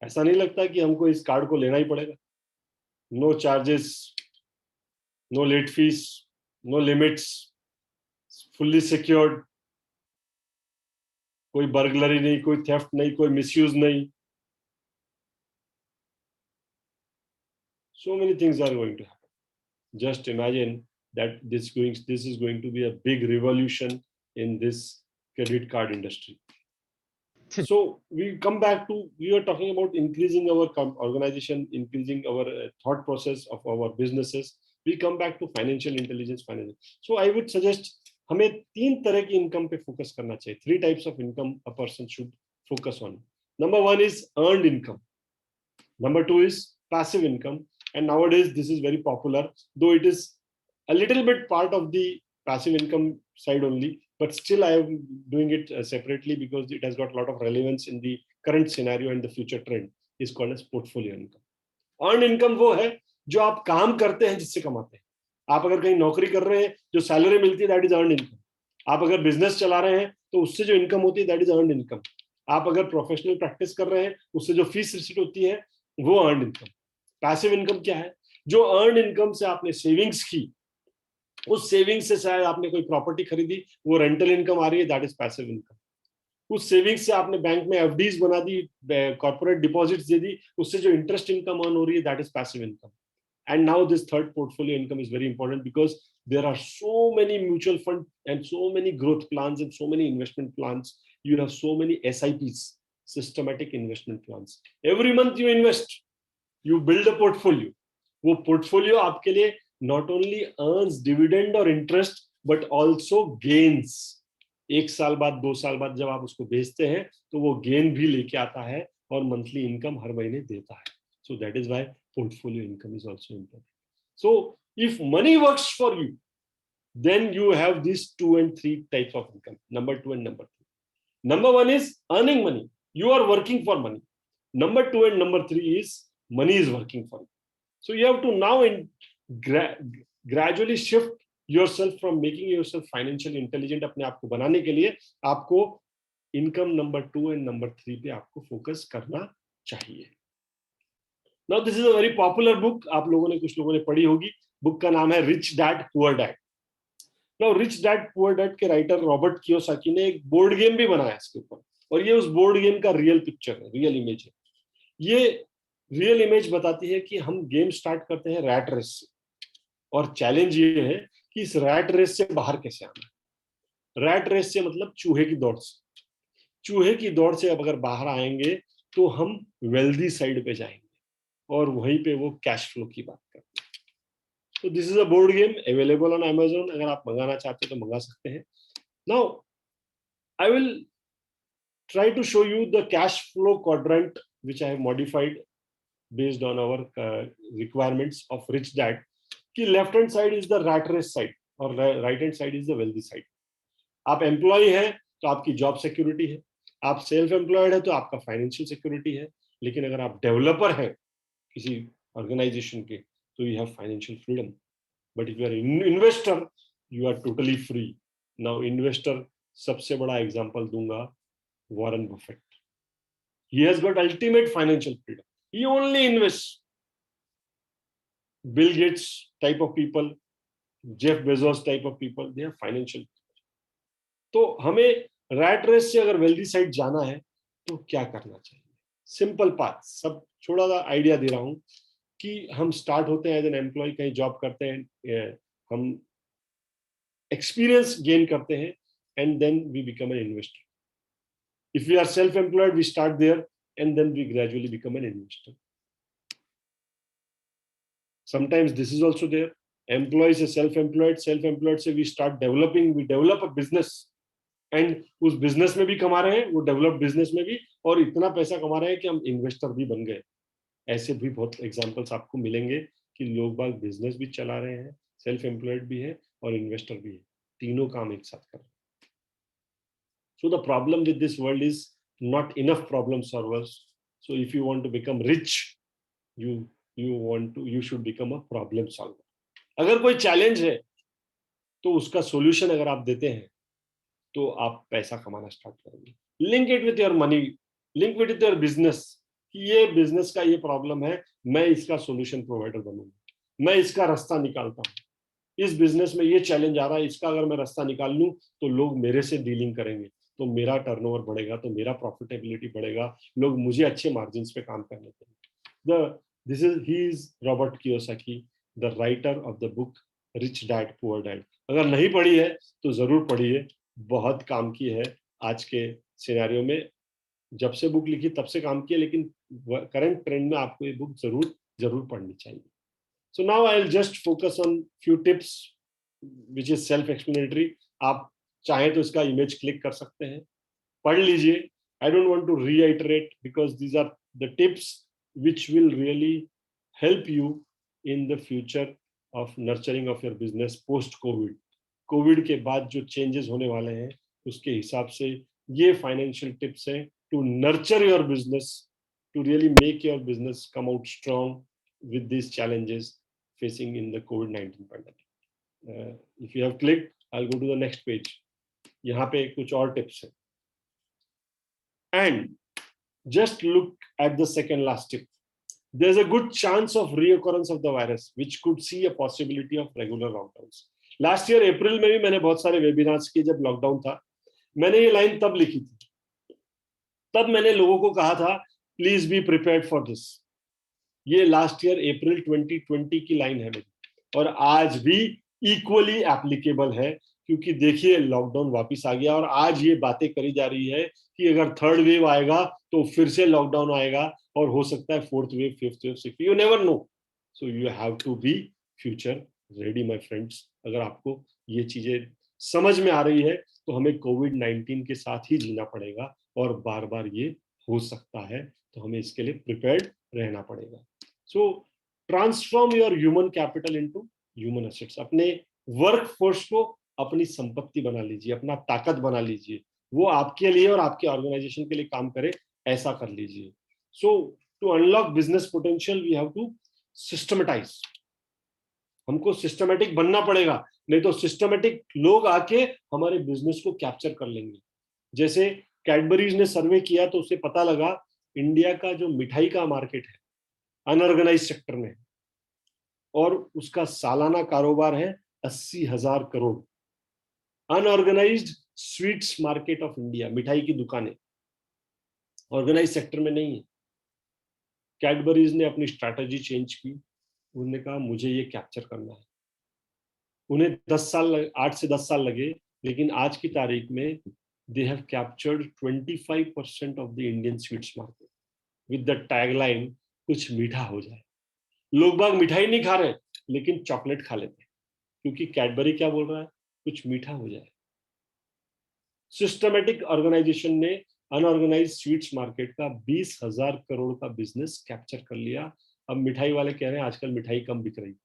[SPEAKER 1] ऐसा नहीं लगता कि हमको इस कार्ड को लेना ही पड़ेगा? No charges, no late fees, no limits, fully secured. कोई burglary नहीं, कोई theft नहीं, कोई misuse नहीं. So many things are going to happen. Just imagine that this is going to be a big revolution in this credit card industry. So we come back to, we were talking about increasing our organization, increasing our thought process of our businesses. We come back to financial intelligence. So I would suggest हमें तीन तरह की income पे focus करना चाहिए. 3 types of income a person should focus on. Number 1 is earned income. Number 2 is passive income. And nowadays this is very popular, though it is a little bit part of the passive income side only, but still I am doing it separately because it has got a lot of relevance in the current scenario and the future trend. Is called as portfolio income. Earned income वो है जो आप काम करते हैं जिससे कमाते हैं. आप अगर कहीं नौकरी कर रहे हैं जो सैलरी मिलती है that is earned income. आप अगर बिजनेस चला रहे हैं तो उससे जो इनकम होती है that is earned income. आप अगर प्रोफेशनल प्रैक्टिस कर रहे हैं उससे जो फीस रिसीट होती है वो earned income. पैसिव इनकम क्या है? जो अर्न इनकम से आपने सेविंग्स की, उस सेविंग्स से शायद आपने कोई प्रॉपर्टी खरीदी, वो रेंटल इनकम आ रही है, दैट इज पैसिव इनकम. उस सेविंग्स से आपने बैंक में एफडीज बना दी, कॉर्पोरेट डिपॉजिट्स दे दी, उससे जो इंटरेस्ट इनकम अर्न हो रही है, that is passive income. And now this third portfolio income is very important because there are so many mutual fund and so many growth plans and so many investment plans. You have so many SIPs, systematic investment plans. Every month you invest, you build a portfolio. वो portfolio आपके लिए not only earns dividend or interest but also gains. 1 साल बाद 2 साल बाद जब आप उसको बेचते हैं तो वो गेन भी लेके आता है और मंथली इनकम हर महीने देता है. So that is why portfolio income is also important. So if money works for you, then you have these 2 and 3 types of income, number 2 and number 3. Number 1 is earning money. You are working for money. Number 2 and number 3 is money is working for you. So you have to now gradually shift yourself from making yourself financially intelligent. अपने आप को बनाने के लिए आपको income number 2 and number 3 पे आपको focus करना चाहिए. Now this is a very popular book. आप लोगों ने कुछ लोगों ने पढ़ी होगी. बुक का नाम है Rich Dad Poor Dad. Now Rich Dad Poor Dad के राइटर रॉबर्ट कियोसाकी ने एक बोर्ड गेम भी बनाया इसके ऊपर, और ये उस बोर्ड गेम का रियल पिक्चर है, रियल इमेज है. ये रियल इमेज बताती है कि हम गेम स्टार्ट करते हैं रैट रेस से, और चैलेंज ये है कि इस रैट रेस से बाहर कैसे आना है. रैट रेस से मतलब चूहे की दौड़ से. चूहे की दौड़ से अब अगर बाहर आएंगे तो हम वेल्दी साइड पे जाएंगे, और वहीं पे वो कैश फ्लो की बात करते हैं. तो this is a board game available on Amazon. अगर आप मंगाना चाहते हैं तो मंगा सकते हैं. Now I will try to show you the cash flow quadrant which I have modified based on our requirements of Rich Dad. कि left hand side is the rat race side और right hand side is the wealthy side. आप employ हैं तो आपकी job security है, आप self employed है तो आपका फाइनेंशियल सिक्योरिटी है. लेकिन अगर आप डेवलपर हैं किसी ऑर्गेनाइजेशन के तो you have financial freedom. But if you are investor you are totally free. Now investor सबसे बड़ा एग्जांपल दूंगा, Warren Buffett. He has got ultimate financial freedom. He only invests. Bill Gates type of people, Jeff Bezos type of people, they are financial. तो हमें rat race से अगर wealthy side जाना है तो क्या करना चाहिए? सिंपल पाथ, सब छोटा सा आइडिया दे रहा हूं कि हम स्टार्ट होते हैं एज एन एम्प्लॉय, कहीं जॉब करते हैं, हम एक्सपीरियंस गेन करते हैं, and then we become an investor. If we are self-employed, we start there and then we gradually become an investor. Sometimes this is also there. Employees are self-employed. Self-employed से we start developing, we develop a business. And उस business में भी कमा रहे हैं, वो develop business में भी, और इतना पैसा कमा रहे हैं कि हम investor भी बन गए. ऐसे भी बहुत examples आपको मिलेंगे कि लोग बाग business भी चला रहे हैं, self-employed भी है और investor भी है. तीनों काम एक साथ कर रहे हैं. So the problem with this world is not enough problem solvers. So if you want to become rich, you should become a problem solver. अगर कोई challenge है तो उसका solution अगर आप देते हैं तो आप पैसा कमाना स्टार्ट करेंगे. Link it with your money, link it with your business. कि ये business का ये problem है, मैं इसका solution provider बनूंगा, मैं इसका रास्ता निकालता हूँ. इस business में ये challenge आ रहा है, इसका अगर मैं रास्ता निकाल लूँ तो लोग मेरे से डीलिंग करेंगे, तो मेरा टर्नओवर बढ़ेगा, तो मेरा प्रॉफिटेबिलिटी बढ़ेगा, लोग मुझे अच्छे मार्जिन्स पे काम करने देंगे. He is Robert Kiyosaki, the writer of the book rich dad poor dad. अगर नहीं पढ़ी है तो जरूर पढ़िए, बहुत काम की है आज के सिनेरियो में. जब से बुक लिखी तब से काम किया, लेकिन करंट ट्रेंड में आपको ये बुक जरूर पढ़नी चाहिए. So now I will just focus on few tips which is self explanatory. आप चाहे तो इसका इमेज क्लिक कर सकते हैं, पढ़ लीजिए. I don't want to reiterate because these are the tips which will really help you in the future of nurturing of your business post COVID. COVID के बाद जो चेंजेस होने वाले हैं उसके हिसाब से ये फाइनेंशियल टिप्स हैं to nurture your business, to really make your business come out strong with this challenges facing in the कोविड-19 pandemic. If you have clicked, I'll go to the next page. यहाँ पे कुछ और tips हैं. And just look at the second last tip. There's a good chance of reoccurrence of the virus, which could see a possibility of regular lockdowns. Last year अप्रैल में भी मैंने बहुत सारे वेबिनार्स किए जब लॉकडाउन था. मैंने ये लाइन तब लिखी थी, तब मैंने लोगों को कहा था please be prepared for this. ये लास्ट ईयर अप्रैल 2020 की लाइन है मेरी, और आज भी इक्वली एप्लीकेबल है, क्योंकि देखिए लॉकडाउन वापस आ गया और आज ये बातें करी जा रही है कि अगर थर्ड वेव आएगा तो फिर से लॉकडाउन आएगा, और हो सकता है fourth wave, fifth wave, sixth, you never know. So you have to be future ready my friends. अगर आपको ये चीजें समझ में आ रही है तो हमें कोविड-19 के साथ ही जीना पड़ेगा, और बार बार ये हो सकता है, तो हमें इसके लिए प्रिपेयर्ड रहना पड़ेगा. So transform your human capital into human assets. अपने वर्कफोर्स को अपनी संपत्ति बना लीजिए, अपना ताकत बना लीजिए, वो आपके लिए और आपके ऑर्गेनाइजेशन के लिए काम करे, ऐसा कर लीजिए। So to unlock business potential we have to systematize, हमको सिस्टमेटिक बनना पड़ेगा, नहीं तो सिस्टमेटिक लोग आके हमारे बिजनेस को कैप्चर कर लेंगे। जैसे कैडबरीज ने सर्वे किया तो उसे पता लगा इंडिया का जो मिठाई का मार्केट है अनऑर्गेनाइज सेक्टर में, और उसका सालाना कारोबार है 80,000 crore. Unorganised sweets market of India, मिठाई की दुकानें ऑर्गेनाइज सेक्टर में नहीं है। कैडबरीज ने अपनी स्ट्रैटेजी चेंज की, उन्होंने कहा मुझे ये कैप्चर करना है। उन्हें 8 से 10 साल लगे, लेकिन आज की तारीख में they have captured 25% of the Indian sweets market with the tagline कुछ मीठा हो जाए। लोग बाग मिठाई नहीं खा रहे लेकिन चॉकलेट खा लेते हैं, क्योंकि कैडबरी क्या बोल रहा है, कुछ मीठा हो जाए। सिस्टमेटिक ऑर्गेनाइजेशन ने अनऑर्गेनाइज स्वीट्स मार्केट का 20,000 करोड़ का बिजनेस कैप्चर कर लिया। अब मिठाई वाले कह रहे हैं आजकल मिठाई कम बिक रही,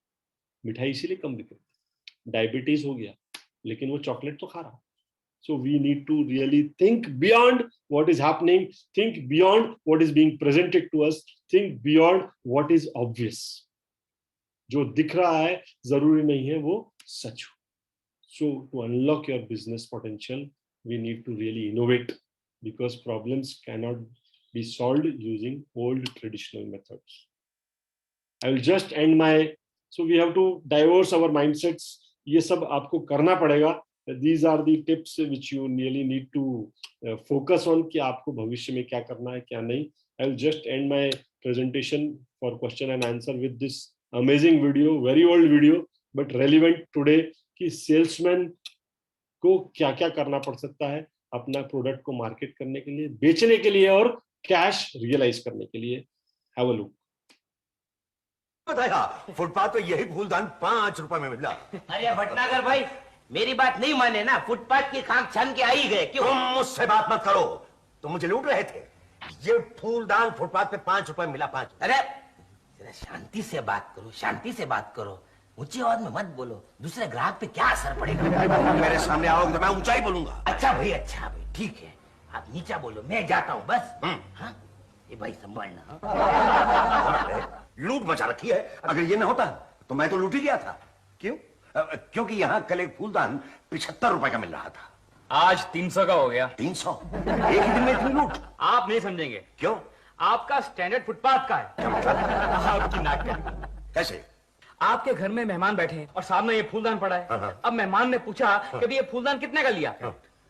[SPEAKER 1] मिठाई इसीलिए कम बिक रही, डायबिटीज हो गया, लेकिन वो चॉकलेट तो खा रहा। So we need to really think beyond what is happening, think beyond what is being presented to us, think beyond what is obvious. जो दिख रहा है जरूरी नहीं है वो सच हो। So to unlock your business potential, we need to really innovate, because problems cannot be solved using old traditional methods. I will just end my, so we have to divorce our mindsets. ये सब आपको करना पड़ेगा। These are the tips which you really need to focus on कि आपको भविष्य में क्या करना है क्या नहीं। I will just end my presentation for question and answer with this amazing video, very old video but relevant today, कि सेल्समैन को क्या क्या करना पड़ सकता है अपना प्रोडक्ट को मार्केट करने के लिए, बेचने के लिए और कैश रियलाइज करने के लिए। Have a look.
[SPEAKER 15] बताया फुटपाथ पे यही फूलदान 5 रुपए में मिला।
[SPEAKER 16] अरे भटनागर भाई, मेरी बात नहीं माने ना, फुटपाथ की खाक छान के आ ही गए। क्यों?
[SPEAKER 15] तुम मुझसे बात मत करो, तुम मुझे लूट रहे थे। ये फूलदान फुटपाथ पे 5 रुपए मिला, 5।
[SPEAKER 16] अरे जरा शांति से बात करो, शांति से बात करो, ऊंची आवाज में मत बोलो, दूसरे ग्राहक पे क्या असर पड़ेगा।
[SPEAKER 15] मेरे सामने आओगे तो मैं ऊंचाई बोलूंगा।
[SPEAKER 16] अच्छा भाई ठीक है, आप नीचा बोलो, मैं जाता हूँ बस। हाँ ये भाई संभालना।
[SPEAKER 15] लूट मचा रखी है, अगर ये ना होता तो मैं तो लूट ही गया था। क्यों? क्योंकि यहाँ कल एक फूलदान 75 रुपए का मिल रहा था,
[SPEAKER 17] आज 300 का हो गया।
[SPEAKER 15] 300? एक ही दिन में इतनी लूट?
[SPEAKER 17] आप नहीं समझेंगे।
[SPEAKER 15] क्यों?
[SPEAKER 17] आपका स्टैंडर्ड फुटपाथ का है। आपकी नाक का।
[SPEAKER 15] कैसे?
[SPEAKER 17] आपके घर में मेहमान बैठे हैं और सामने ये फूलदान पड़ा है। अब मेहमान ने पूछा कि ये फूलदान कितने का लिया?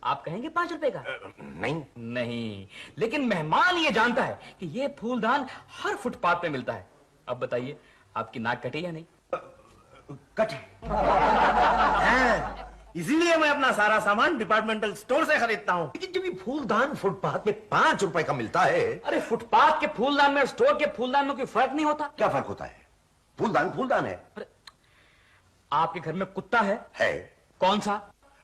[SPEAKER 17] आप कहेंगे 5 रुपए का। नहीं, लेकिन मेहमान ये जानता है कि ये फूलदान हर फुटपाथ पे मिलता है। अब बताइए आपकी नाक कटे या नहीं?
[SPEAKER 15] कटे।
[SPEAKER 16] इसीलिए मैं अपना सारा सामान डिपार्टमेंटल स्टोर से खरीदता हूँ।
[SPEAKER 15] लेकिन जब ये फूलदान फुटपाथ पे 5 रुपए का मिलता है।
[SPEAKER 17] अरे फुटपाथ के फूलदान में और स्टोर के फूलदान में कोई फर्क नहीं होता?
[SPEAKER 15] क्या फर्क होता है? फूलदान फूलदान है।
[SPEAKER 17] आपके घर में कुत्ता है? कौन सा?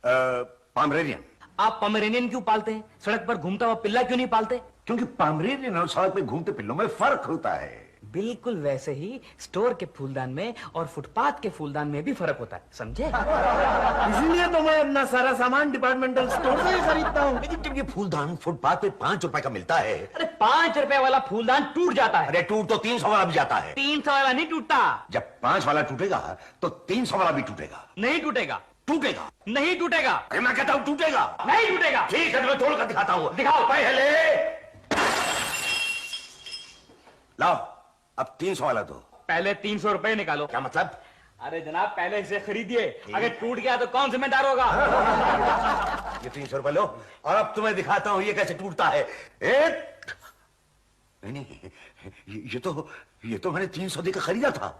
[SPEAKER 15] पामरेनियन।
[SPEAKER 17] आप पमेरेनियन क्यों पालते हैं? सड़क पर घूमता हुआ पिल्ला क्यों नहीं पालते?
[SPEAKER 15] क्योंकि पामरेनियन और सड़क पे घूमते पिल्लों में फर्क होता है।
[SPEAKER 17] बिल्कुल वैसे ही स्टोर के फूलदान में और फुटपाथ के फूलदान में भी फर्क होता है, समझे?
[SPEAKER 16] इसीलिए तो मैं अपना सारा सामान डिपार्टमेंटल स्टोर से ही खरीदता हूँ।
[SPEAKER 15] लेकिन जब ये फूलदान फुटपाथ पे 5 रुपए का मिलता है।
[SPEAKER 17] अरे 5 रुपए वाला फूलदान टूट जाता है।
[SPEAKER 15] अरे टूट तो 300 वाला भी जाता है।
[SPEAKER 17] 300 वाला नहीं टूटता।
[SPEAKER 15] जब 5 वाला टूटेगा तो 300 वाला भी टूटेगा।
[SPEAKER 17] नहीं टूटेगा।
[SPEAKER 15] टूटेगा।
[SPEAKER 17] नहीं टूटेगा।
[SPEAKER 15] अरे मैं कहता हूँ टूटेगा।
[SPEAKER 17] नहीं टूटेगा।
[SPEAKER 15] ठीक है तो मैं तोड़ कर दिखाता हूँ।
[SPEAKER 17] दिखाओ।
[SPEAKER 15] पहले लाओ, अब 300 वाला दो।
[SPEAKER 17] पहले 300 रुपए निकालो।
[SPEAKER 15] क्या मतलब?
[SPEAKER 17] अरे जनाब पहले इसे खरीदिए, अगर टूट गया तो कौन जिम्मेदार होगा?
[SPEAKER 15] ये 300 रुपए लो और अब तुम्हें दिखाता हूँ ये कैसे टूटता है। नहीं, ये तो मैंने 300 देकर खरीदा था।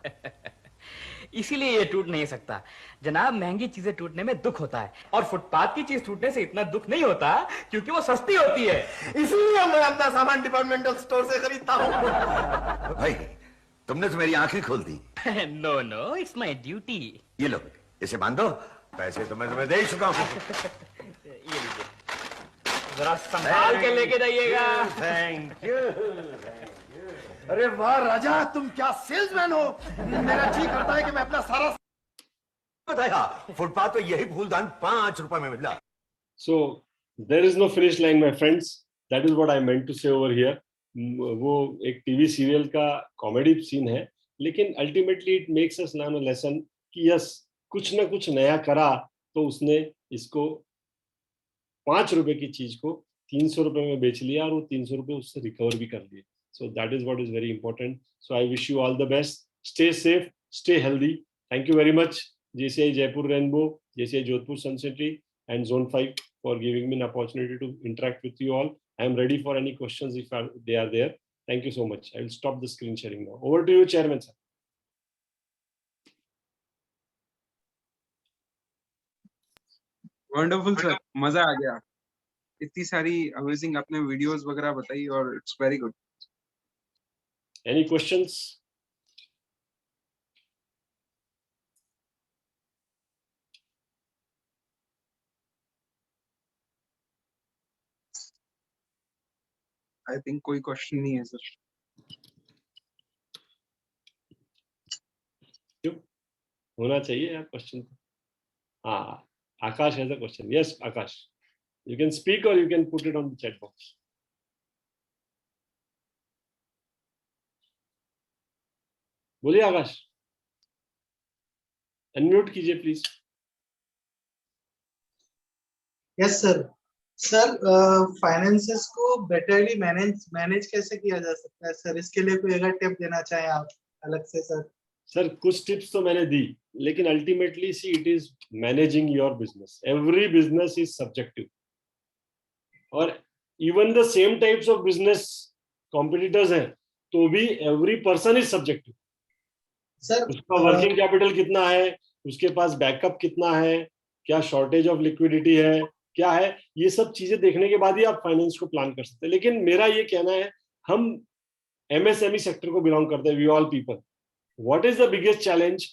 [SPEAKER 17] इसीलिए ये टूट नहीं सकता। जनाब महंगी चीजें टूटने में दुख होता है और फुटपाथ की चीज टूटने से इतना दुख नहीं होता क्योंकि वो सस्ती होती है।
[SPEAKER 16] इसीलिए मैं अपना सामान डिपार्टमेंटल स्टोर से खरीदता हूँ।
[SPEAKER 15] भाई तुमने तो मेरी आंखें खोल दी।
[SPEAKER 17] No no, it's my duty.
[SPEAKER 15] ये लो, इसे बांध दो। पैसे तो मैं तुम्हें दे ही चुका हूँ।
[SPEAKER 17] ये लीजिए, जरा संभाल के लेके जाइएगा।
[SPEAKER 15] Thank you.
[SPEAKER 16] अरे वाह राजा, तुम क्या सेल्समैन हो। मेरा जी करता है कि मैं अपना सारा
[SPEAKER 15] बताया फुटपाथ तो यही फूलदान 5 रुपए में मिला.
[SPEAKER 1] So there is no finish line, my friends. That is what I meant to say over here. वो एक टीवी सीरियल का कॉमेडी सीन है, लेकिन ultimately it makes us learn a lesson कि यस, कुछ ना कुछ नया करा तो उसने इसको 5 रुपए की चीज को 300 रुपए में बेच लिया और वो 300 रुपए उससे रिकवर भी कर लिए. So that is what is very important. So I wish you all the best. Stay safe, stay healthy. Thank you very much, JCI Jaipur Rainbow, JCI Jodhpur Sun City, and Zone 5 for giving me an opportunity to interact with you all. I am ready for any questions if they are there. Thank you so much. I will stop the screen sharing now. Over to you, Chairman sir.
[SPEAKER 18] Wonderful sir, मजा आ गया. इतनी सारी amazing आपने videos वगैरह बताई और it's very good.
[SPEAKER 1] Any questions?
[SPEAKER 18] I think कोई question नहीं है सर.
[SPEAKER 1] क्यों होना चाहिए यार क्वेश्चन. हाँ, Akash has a question. Yes, Akash. You can speak or you can put it on the chat box. बोलिए आकाश, अनम्यूट कीजिए please.
[SPEAKER 3] Yes sir. Sir finances को बेटरली मैनेज कैसे किया जा सकता है सर? इसके लिए कोई अगर टिप देना चाहें आप अलग से सर.
[SPEAKER 1] सर कुछ टिप्स तो मैंने दी, लेकिन ultimately see it is managing your business. Every business is subjective, और even the same types of business competitors हैं तो भी every person is subjective.
[SPEAKER 3] Sir
[SPEAKER 1] उसका वर्किंग कैपिटल कितना है, उसके पास बैकअप कितना है, क्या शॉर्टेज ऑफ लिक्विडिटी है, क्या है, ये सब चीजें देखने के बाद ही आप फाइनेंस को प्लान कर सकते हैं. लेकिन मेरा ये कहना है, हम एमएसएमई सेक्टर को बिलोंग करते हैं, we all people. What is the biggest challenge?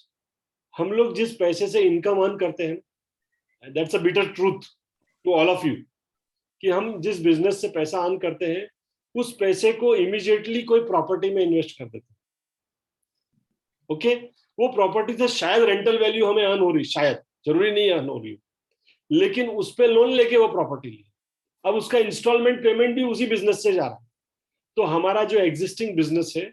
[SPEAKER 1] हम लोग जिस पैसे से इनकम अर्न करते हैं, that's a bitter truth to all of you, कि हम जिस बिजनेस से पैसा अर्न करते हैं उस पैसे को इमीडिएटली कोई प्रॉपर्टी में इन्वेस्ट कर देते हैं. ओके, वो प्रॉपर्टी से शायद रेंटल वैल्यू हमें अर्न हो रही, शायद, जरूरी नहीं अर्न हो रही, लेकिन उस पे लोन लेके वो प्रॉपर्टी ली. अब उसका इंस्टॉलमेंट पेमेंट भी उसी बिजनेस से जा रहा है. तो हमारा जो एग्जिस्टिंग बिजनेस है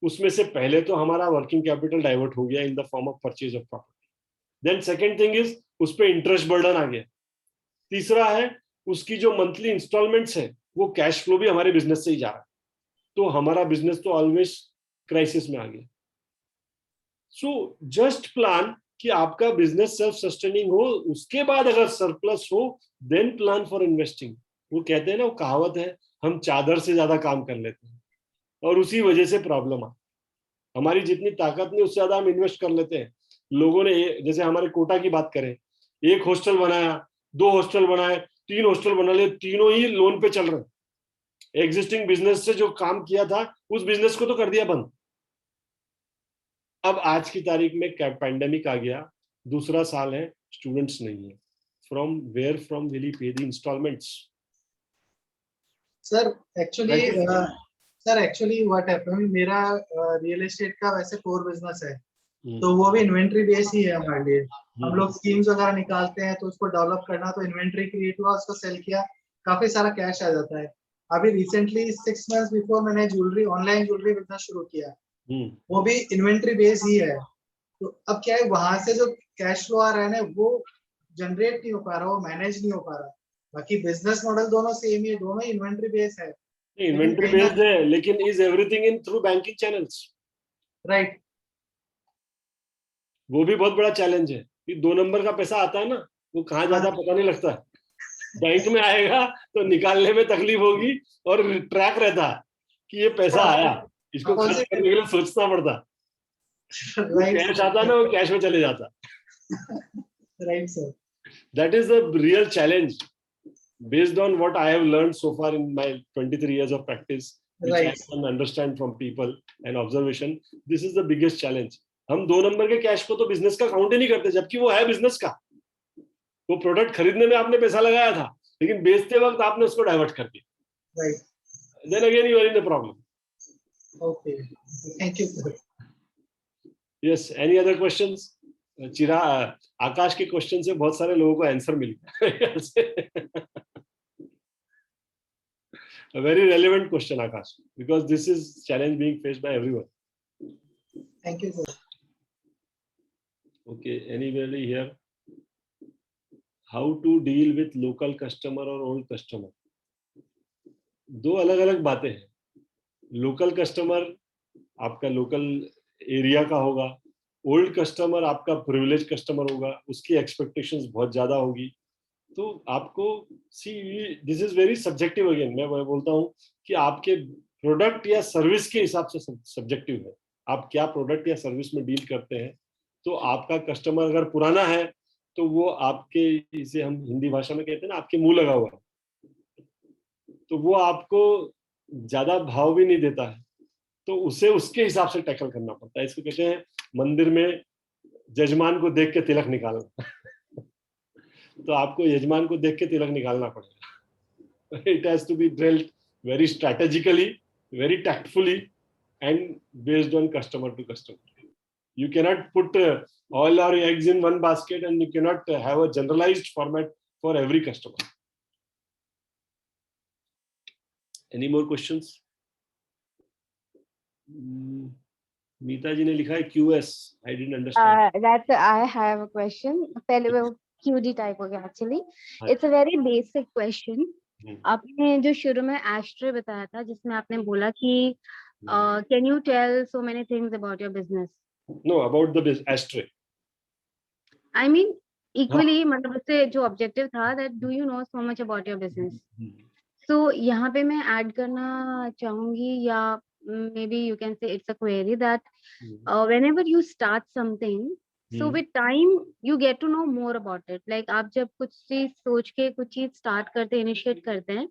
[SPEAKER 1] उसमें से पहले तो हमारा वर्किंग कैपिटल डाइवर्ट हो गया in the form of purchase of property. Then second thing is उस पर इंटरेस्ट बर्डन आ गया. तीसरा है उसकी जो मंथली इंस्टॉलमेंट्स है वो कैश फ्लो भी हमारे बिजनेस से ही जा रहा है. तो हमारा बिजनेस तो ऑलवेज क्राइसिस में आ गया. सो जस्ट प्लान कि आपका बिजनेस सेल्फ सस्टेनिंग हो, उसके बाद अगर सरप्लस हो देन प्लान फॉर इन्वेस्टिंग. वो कहते हैं ना, वो कहावत है, हम चादर से ज्यादा काम कर लेते हैं और उसी वजह से प्रॉब्लम आ. हमारी जितनी ताकत नहीं उससे ज्यादा हम इन्वेस्ट कर लेते हैं. लोगों ने, जैसे हमारे कोटा की बात करें, 1 हॉस्टल बनाया, 2 हॉस्टल बनाए, 3 हॉस्टल बना लिए, तीनों ही लोन पे चल रहे. एग्जिस्टिंग बिजनेस से जो काम किया था उस बिजनेस को तो कर दिया बंद. अब आज की तारीख में पैंडेमिक आ गया, दूसरा साल है, स्टूडेंट्स नहीं है. From will he pay the instalments?
[SPEAKER 3] Sir actually what happened, मेरा रियल एस्टेट का वैसे कोर बिजनेस है, तो वो भी इन्वेंट्री बेस ही है हमारे लिए. हम लोग स्कीम्स वगैरह निकालते हैं तो उसको डेवलप करना, तो इन्वेंट्री क्रिएट हुआ, उसको सेल किया, काफी सारा कैश आ जाता है. अभी रिसेंटली 6 months बिफोर मैंने ऑनलाइन ज्वेलरी बिजनेस शुरू किया, वो भी इन्वेंट्री बेस ही है. तो अब क्या है, वहां से जो कैश फ्लो आ रहा है ना, वो जनरेट नहीं हो पा रहा, वो मैनेज नहीं हो पा रहा. बाकी बिजनेस मॉडल दोनों सेम ही है, दोनों इन्वेंट्री बेस है.
[SPEAKER 1] इन्वेंट्री बेस्ड है, लेकिन is everything in through banking channels?
[SPEAKER 3] Right.
[SPEAKER 1] वो भी बहुत बड़ा चैलेंज है कि 2 नंबर का पैसा आता है ना, वो कहाँ जाता पता नहीं लगता. बैंक में आएगा तो निकालने में तकलीफ होगी और ट्रैक रहता है कि ये पैसा आया, इसको खर्च करने के लिए सोचना पड़ता. कैश आता ना, वो कैश में चले जाता.
[SPEAKER 3] Right sir.
[SPEAKER 1] That is the real challenge based on what I have learned so far in my 23 years of practice, which I can understand from people and observation. This is the biggest challenge. हम 2 number के cash को तो business का count ही नहीं करते, जबकि वो है बिजनेस का. वो प्रोडक्ट खरीदने में आपने पैसा लगाया था, लेकिन बेचते वक्त आपने उसको डाइवर्ट कर दिया.
[SPEAKER 3] Right.
[SPEAKER 1] Then again you are in the problem.
[SPEAKER 3] Okay. Thank you, sir.
[SPEAKER 1] Yes. Any other questions? चिरा आकाश के क्वेश्चन से बहुत सारे लोगों को आंसर मिल गया. A very relevant question, Akash, because this is challenge being faced by everyone.
[SPEAKER 3] Thank you, sir.
[SPEAKER 1] Okay, anybody here? How to deal with local customer or old customer? दो अलग अलग बातें हैं. लोकल कस्टमर आपका local area का होगा, old customer आपका privilege customer होगा, उसकी एक्सपेक्टेशंस बहुत ज्यादा होगी. तो आपको see this is very subjective again. मैं बोलता हूँ कि आपके प्रोडक्ट या सर्विस के हिसाब से सब्जेक्टिव है. आप क्या प्रोडक्ट या सर्विस में डील करते हैं. तो आपका कस्टमर अगर पुराना है तो वो आपके, इसे हम हिंदी भाषा में कहते हैं ना, आपके मुंह लगा हुआ है, तो वो आपको ज्यादा भाव भी नहीं देता है. तो उसे उसके हिसाब से टैकल करना पड़ता है. इसको कहते हैं मंदिर में जजमान को देख के तिलक निकालना. तो आपको यजमान को देख के तिलक निकालना पड़ेगा. It has to be dealt very strategically, very tactfully, and based on customer to customer. You cannot put all your eggs in one basket, and you cannot have a generalized format for every customer. Any more questions? मीता जी ने लिखा है QS. I didn't understand.
[SPEAKER 19] That I have a question. पहले वो QD type हो गया actually. It's a very basic question. आपने जो शुरू में ashtray बताया था, जिसमें आपने बोला कि can you tell so many things about your business?
[SPEAKER 1] No, about the ashtray.
[SPEAKER 19] I mean equally, मतलब उससे जो objective था that do you know so much about your business? So यहाँ पे मैं add करना चाहूँगी, या maybe you can say it's a query that whenever you start something, so with time you get to know more about it. Like आप जब कुछ चीज सोच के कुछ चीज start करते हैं, initiate करते हैं,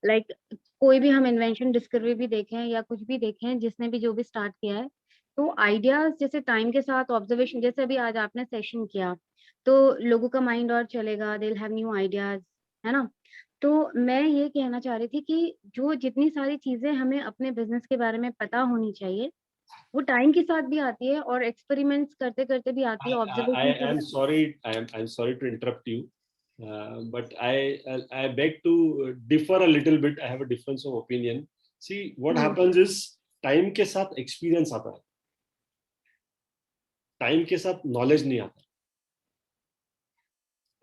[SPEAKER 19] like कोई भी हम invention discovery भी देखें या कुछ भी देखें, जिसने भी जो भी start किया है, तो ideas जैसे time के साथ observation, जैसे अभी आज आपने session किया, तो लोगों का mind और चलेगा, they'll have new ideas, है ना. तो मैं ये कहना चाह रही थी कि जो जितनी सारी चीजें हमें अपने बिजनेस के बारे में पता होनी चाहिए, वो टाइम के साथ भी आती है और एक्सपेरिमेंट्स करते करते भी आती है.
[SPEAKER 1] I'm sorry to interrupt you, but I beg to differ a little bit. I have a difference of opinion. See, what happens is time के साथ एक्सपीरियंस आता है, टाइम के साथ नॉलेज नहीं आता.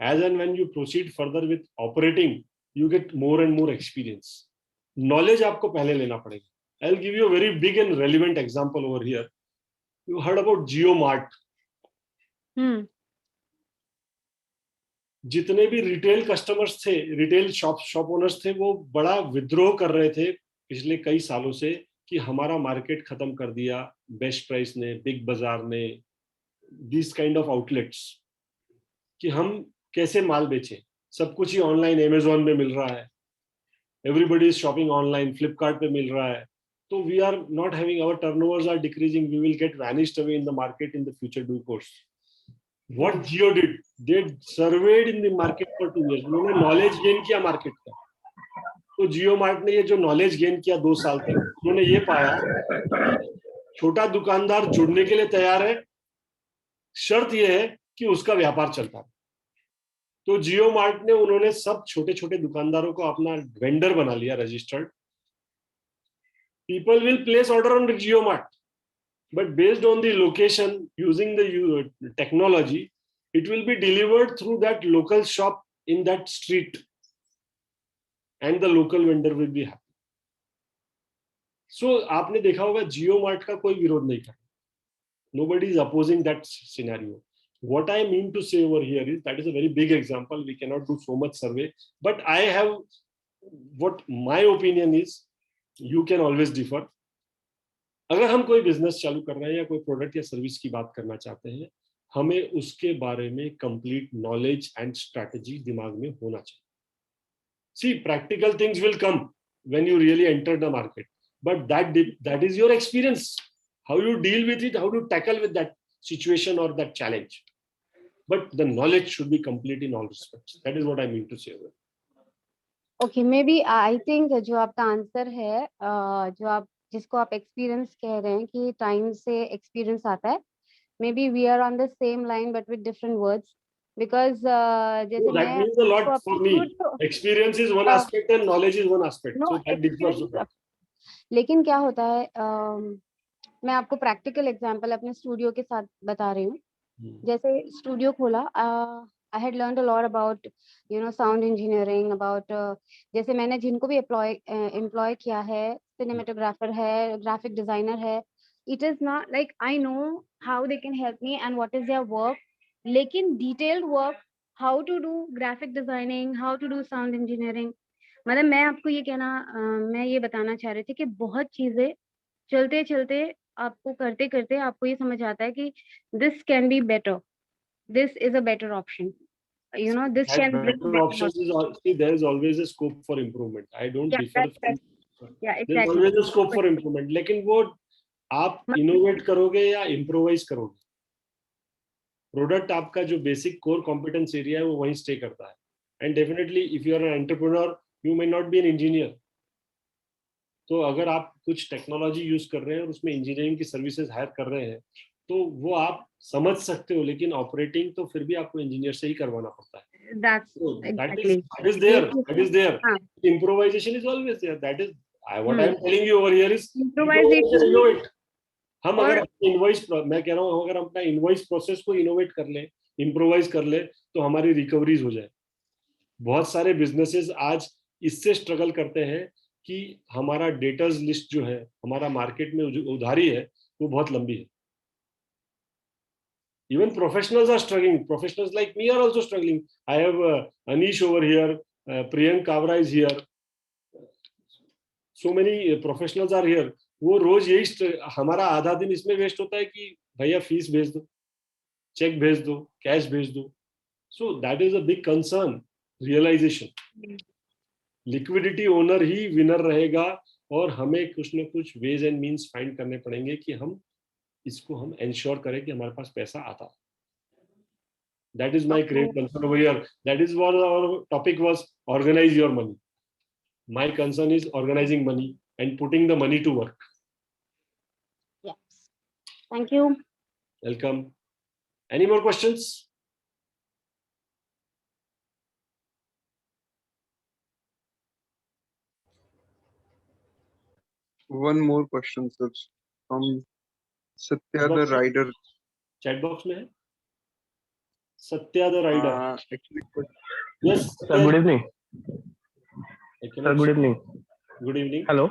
[SPEAKER 1] As and when you proceed further with operating, you get more and more experience. Knowledge आपको पहले लेना पड़ेगा. I'll give you a very big and relevant example over here. You heard about JioMart. जितने भी retail customers थे, retail shop owners थे, वो बड़ा विद्रोह कर रहे थे पिछले कई सालों से कि हमारा मार्केट खत्म कर दिया बेस्ट प्राइस ने, बिग बाजार ने, दिस काइंड ऑफ आउटलेट्स, कि हम कैसे माल बेचें. सब कुछ ही ऑनलाइन, अमेज़न में मिल रहा है, everybody is shopping online, Flipkart पे मिल रहा है. तो we are not having, our turnovers are decreasing, we will get vanished away in the market in the future due course. What Jio did, they served in the market for 2 years. उन्होंने knowledge gain किया market का. तो जियो mart ने ये जो knowledge gain किया 2 साल तक, उन्होंने ये पाया छोटा दुकानदार जुड़ने के लिए तैयार है, शर्त यह है कि उसका व्यापार चलता है. तो जियो मार्ट ने, उन्होंने सब छोटे छोटे दुकानदारों को अपना वेंडर बना लिया, registered. People will place order on Jio Mart, but based on the location, using the technology, it will be delivered through that local shop in that street, and the local vendor will be happy. So आपने देखा होगा जियो mart का कोई विरोध नहीं कर, nobody is opposing that scenario. What I mean to say over here is that is a very big example. We cannot do so much survey, but I have what my opinion is. You can always differ. अगर हम कोई business चालू कर रहे हैं या कोई product या सर्विस की बात करना चाहते हैं, हमें उसके बारे में कंप्लीट नॉलेज एंड स्ट्रैटेजी दिमाग में होना चाहिए. See, practical things will come when you really enter the market, but that is your experience. How you deal with it, how to tackle with that situation or that challenge. But the knowledge should be complete in all respects. That is what I mean to say.
[SPEAKER 19] Okay, maybe I think जो आपका answer है, जो आप जिसको आप experience कह रहे हैं कि टाइम से एक्सपीरियंस आता है, maybe we are on the same line but with different words. Because जैसे
[SPEAKER 1] So that
[SPEAKER 19] मैं
[SPEAKER 1] means a lot for me. Experience is one aspect and knowledge is one aspect.
[SPEAKER 19] No,
[SPEAKER 1] So that differs.
[SPEAKER 19] लेकिन क्या होता है, मैं आपको practical example अपने studio के साथ बता रही हूँ. जैसे स्टूडियो खोला, I had learned a lot about sound engineering, about जैसे मैंने जिनको भी एम्प्लॉय किया है, सिनेमेटोग्राफर है, ग्राफिक डिजाइनर है, it is not like I know how they can help me and what is their work, लेकिन detailed work, how to do graphic designing, how to do sound engineering, मतलब मैं आपको ये मैं ये बताना चाह रही थी कि बहुत चीजें चलते चलते आपको करते करते आपको ये समझ आता है कि this can be better, this is a better option, this can bring
[SPEAKER 1] better options is see, there is always a scope for improvement. I don't differ.
[SPEAKER 19] Yeah, exactly.
[SPEAKER 1] There's always a scope for improvement. लेकिन वो आप innovate करोगे या improvise करोगे, product आपका जो basic core competence area है वो वहीं स्टे करता है. And definitely if you are an entrepreneur you may not be an engineer. तो अगर आप कुछ टेक्नोलॉजी यूज कर रहे हैं और उसमें इंजीनियरिंग की सर्विसेज हायर कर रहे हैं तो वो आप समझ सकते हो, लेकिन ऑपरेटिंग तो फिर भी आपको इंजीनियर से ही करवाना पड़ता है. That is there. Improvisation is always there. That is what I am telling you over here is innovate. हम अगर इनवॉइस, मैं कह रहा हूँ अगर हम अपना इनवॉइस प्रोसेस को इनोवेट कर ले, इम्प्रोवाइज कर ले, तो हमारी रिकवरीज हो जाए. बहुत सारे बिजनेसेस आज इससे स्ट्रगल करते हैं कि हमारा डेटर्स लिस्ट जो है, हमारा मार्केट में जो उधारी है वो बहुत लंबी है. Even professionals are struggling. Professionals like me are also struggling. I have Anish over here, Priyank Kavra is here. So many professionals are here. वो रोज यही हमारा आधा दिन इसमें वेस्ट होता है कि भैया फीस भेज दो, चेक भेज दो, कैश भेज दो. So that is a big concern. Realization. Liquidity owner he winner रहेगा और हमें कुछ ना कुछ वेज एंड मीन्स फाइंड करने पड़ेंगे कि हम इसको हम एंश्योर करें कि हमारे पास पैसा आता है. That is my great concern over here. That is what our topic was, organize your money. My concern is organizing money and putting the money to work.
[SPEAKER 19] Yes. Thank you.
[SPEAKER 1] Welcome. Any more questions?
[SPEAKER 18] One more question, sir, from Satya the Rider.
[SPEAKER 1] Chat box में है. Satya the Rider.
[SPEAKER 18] Actually,
[SPEAKER 1] yes.
[SPEAKER 20] Sir, good evening.
[SPEAKER 1] Sir,
[SPEAKER 20] good evening.
[SPEAKER 1] Good evening.
[SPEAKER 20] Hello.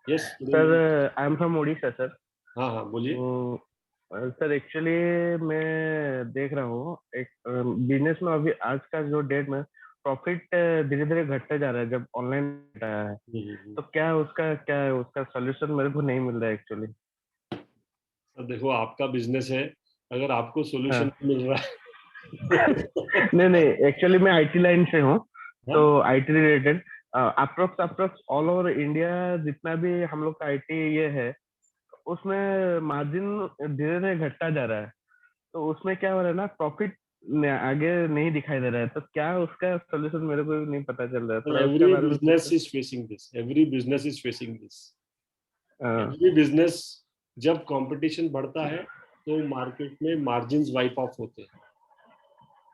[SPEAKER 1] Yes.
[SPEAKER 20] Sir, I am from Odisha, sir.
[SPEAKER 1] हाँ हाँ बोलिए.
[SPEAKER 20] Sir actually मैं देख रहा हूँ एक बिजनेस में अभी आज का जो डेट में प्रॉफिट धीरे धीरे घटते जा रहा है जब ऑनलाइन आया है. तो क्या है उसका सॉल्यूशन मेरे को नहीं मिल रहा है एक्चुअली.
[SPEAKER 1] देखो आपका बिजनेस है, अगर आपको सॉल्यूशन मिल रहा है
[SPEAKER 20] नहीं एक्चुअली मैं आईटी लाइन से हूँ, तो IT related approx all over India जितना भी हम लोग का आईटी ये है उसमें मार्जिन धीरे धीरे घटता जा रहा है. तो उसमें क्या हो रहा है ना, प्रॉफिट आगे नहीं दिखाई दे रहा है. तो क्या उसका सॉल्यूशन मेरे को नहीं पता चल रहा है.
[SPEAKER 1] Every business is facing this. Every business is facing this. Every business जब कंपटीशन बढ़ता है तो मार्केट में मार्जिन्स वाइप ऑफ होते हैं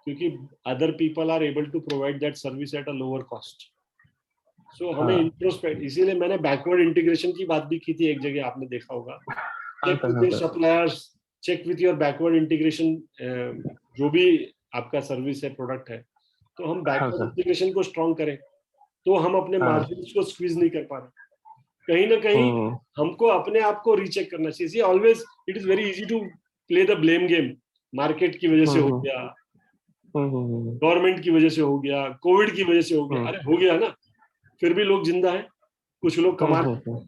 [SPEAKER 1] क्योंकि other people are able to provide that service at a lower cost. So हमें इंट्रोस्पेक्ट, इसीलिए मैंने बैकवर्ड इंटीग्रेशन की बात भी की थी एक जगह, आपने देखा होगा. Check with your suppliers, check with your backward integration, जो भी आपका सर्विस है, प्रोडक्ट है, तो हम बैकवर्ड इंटीग्रेशन को स्ट्रॉन्ग करें तो हम अपने मार्जिन्स को स्क्वीज नहीं कर पा रहे. कहीं ना कहीं हमको अपने आप को रीचेक करना चाहिए. Always it is very easy to play the blame game. Market की वजह से हो गया, गवर्नमेंट की वजह से हो गया, कोविड की वजह से हो गया. अरे हो गया ना, फिर भी लोग जिंदा हैं, कुछ लोग कमा रहे हैं,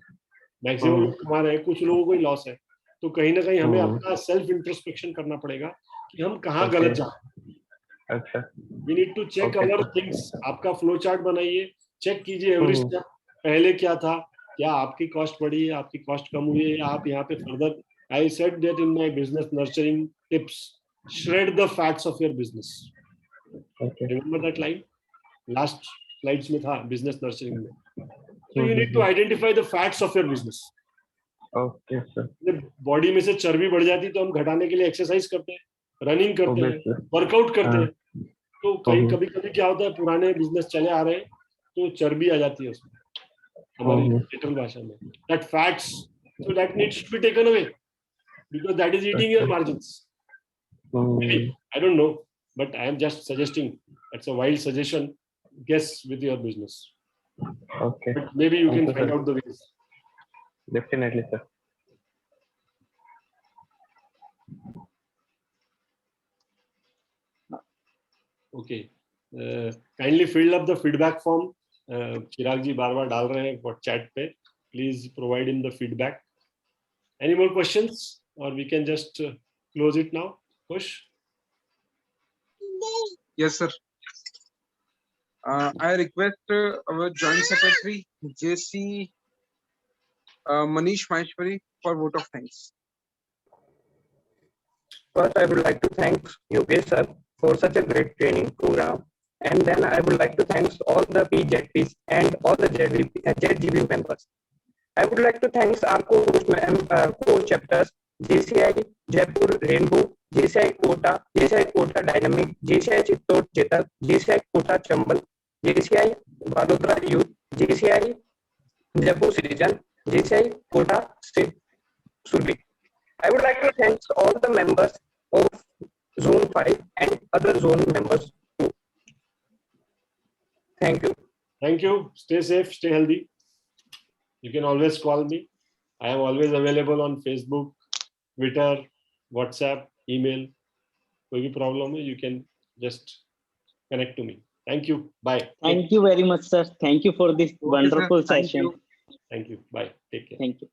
[SPEAKER 1] मैक्सिमम लोग कमा रहे हैं, कुछ लोगों को ही लॉस है. तो कहीं ना कहीं हमें अपना सेल्फ इंट्रोस्पेक्शन करना पड़ेगा कि हम कहाँ गलत जा रहे हैं. We need to check our things. आपका फ्लो चार्ट बनाइए, चेक कीजिए एवरी स्टेप, पहले क्या था, क्या आपकी कॉस्ट बढ़ी है, आपकी कॉस्ट कम हुई है, या आप यहाँ पे further. I said that in my business nurturing tips, shred the fats of your business. Remember that line, last slides में था बिजनेस नर्चरिंग में. So you need to identify the facts of your business.
[SPEAKER 20] Okay sir.
[SPEAKER 1] Body में से चर्बी बढ़ जाती तो हम घटाने के लिए एक्सरसाइज करते हैं, रनिंग करते हैं,
[SPEAKER 20] Obviously.
[SPEAKER 1] वर्कआउट करते
[SPEAKER 20] हाँ।
[SPEAKER 1] हैं। तो कभी कभी क्या होता है, पुराने बिजनेस चले आ रहे हैं तो चर्बी आ जाती है उसमें, हमारी लिटरल भाषा में, that fats, so that needs to be taken away because that is eating your margins. I don't know, but I am just suggesting. It's a wild suggestion. Guess with your business.
[SPEAKER 20] Okay.
[SPEAKER 1] But maybe you
[SPEAKER 20] Thank
[SPEAKER 1] can
[SPEAKER 20] you,
[SPEAKER 1] find
[SPEAKER 20] sir.
[SPEAKER 1] out the ways.
[SPEAKER 20] Definitely, sir.
[SPEAKER 1] Okay. Kindly fill up the feedback form. चिराग जी बार-बार डाल रहे हैं chat पे. Please provide him the feedback. Any more questions, or we can just close it now? Kush?
[SPEAKER 18] Yes, sir. I request our Joint Secretary, JC Manish Maheshwari, for vote of thanks.
[SPEAKER 21] First, I would like to thank Yogesh sir for such a great training program. And then I would like to thank all the PZPs and all the ZGB members. I would like to thank our co-chapters, JCI Jaipur Rainbow, JCI Kota Dynamic, JCI Chittor Chetak, JCI Kota Chambal, JCI Vadodara Youth, JCI Jaipur Citizen, JCI Kota Surbi. I would like to thank all the members of Zone 5 and other zone members too. Thank you.
[SPEAKER 1] Thank you. Stay safe, stay healthy. You can always call me. I am always available on Facebook, Twitter, WhatsApp, email. कोई भी problem है, you can just connect to me. Thank you. Bye.
[SPEAKER 22] Thank you very much, sir. Thank you for this wonderful
[SPEAKER 18] Thank
[SPEAKER 22] session.
[SPEAKER 18] you.
[SPEAKER 1] Thank you. Bye. Take care.
[SPEAKER 22] Thank you.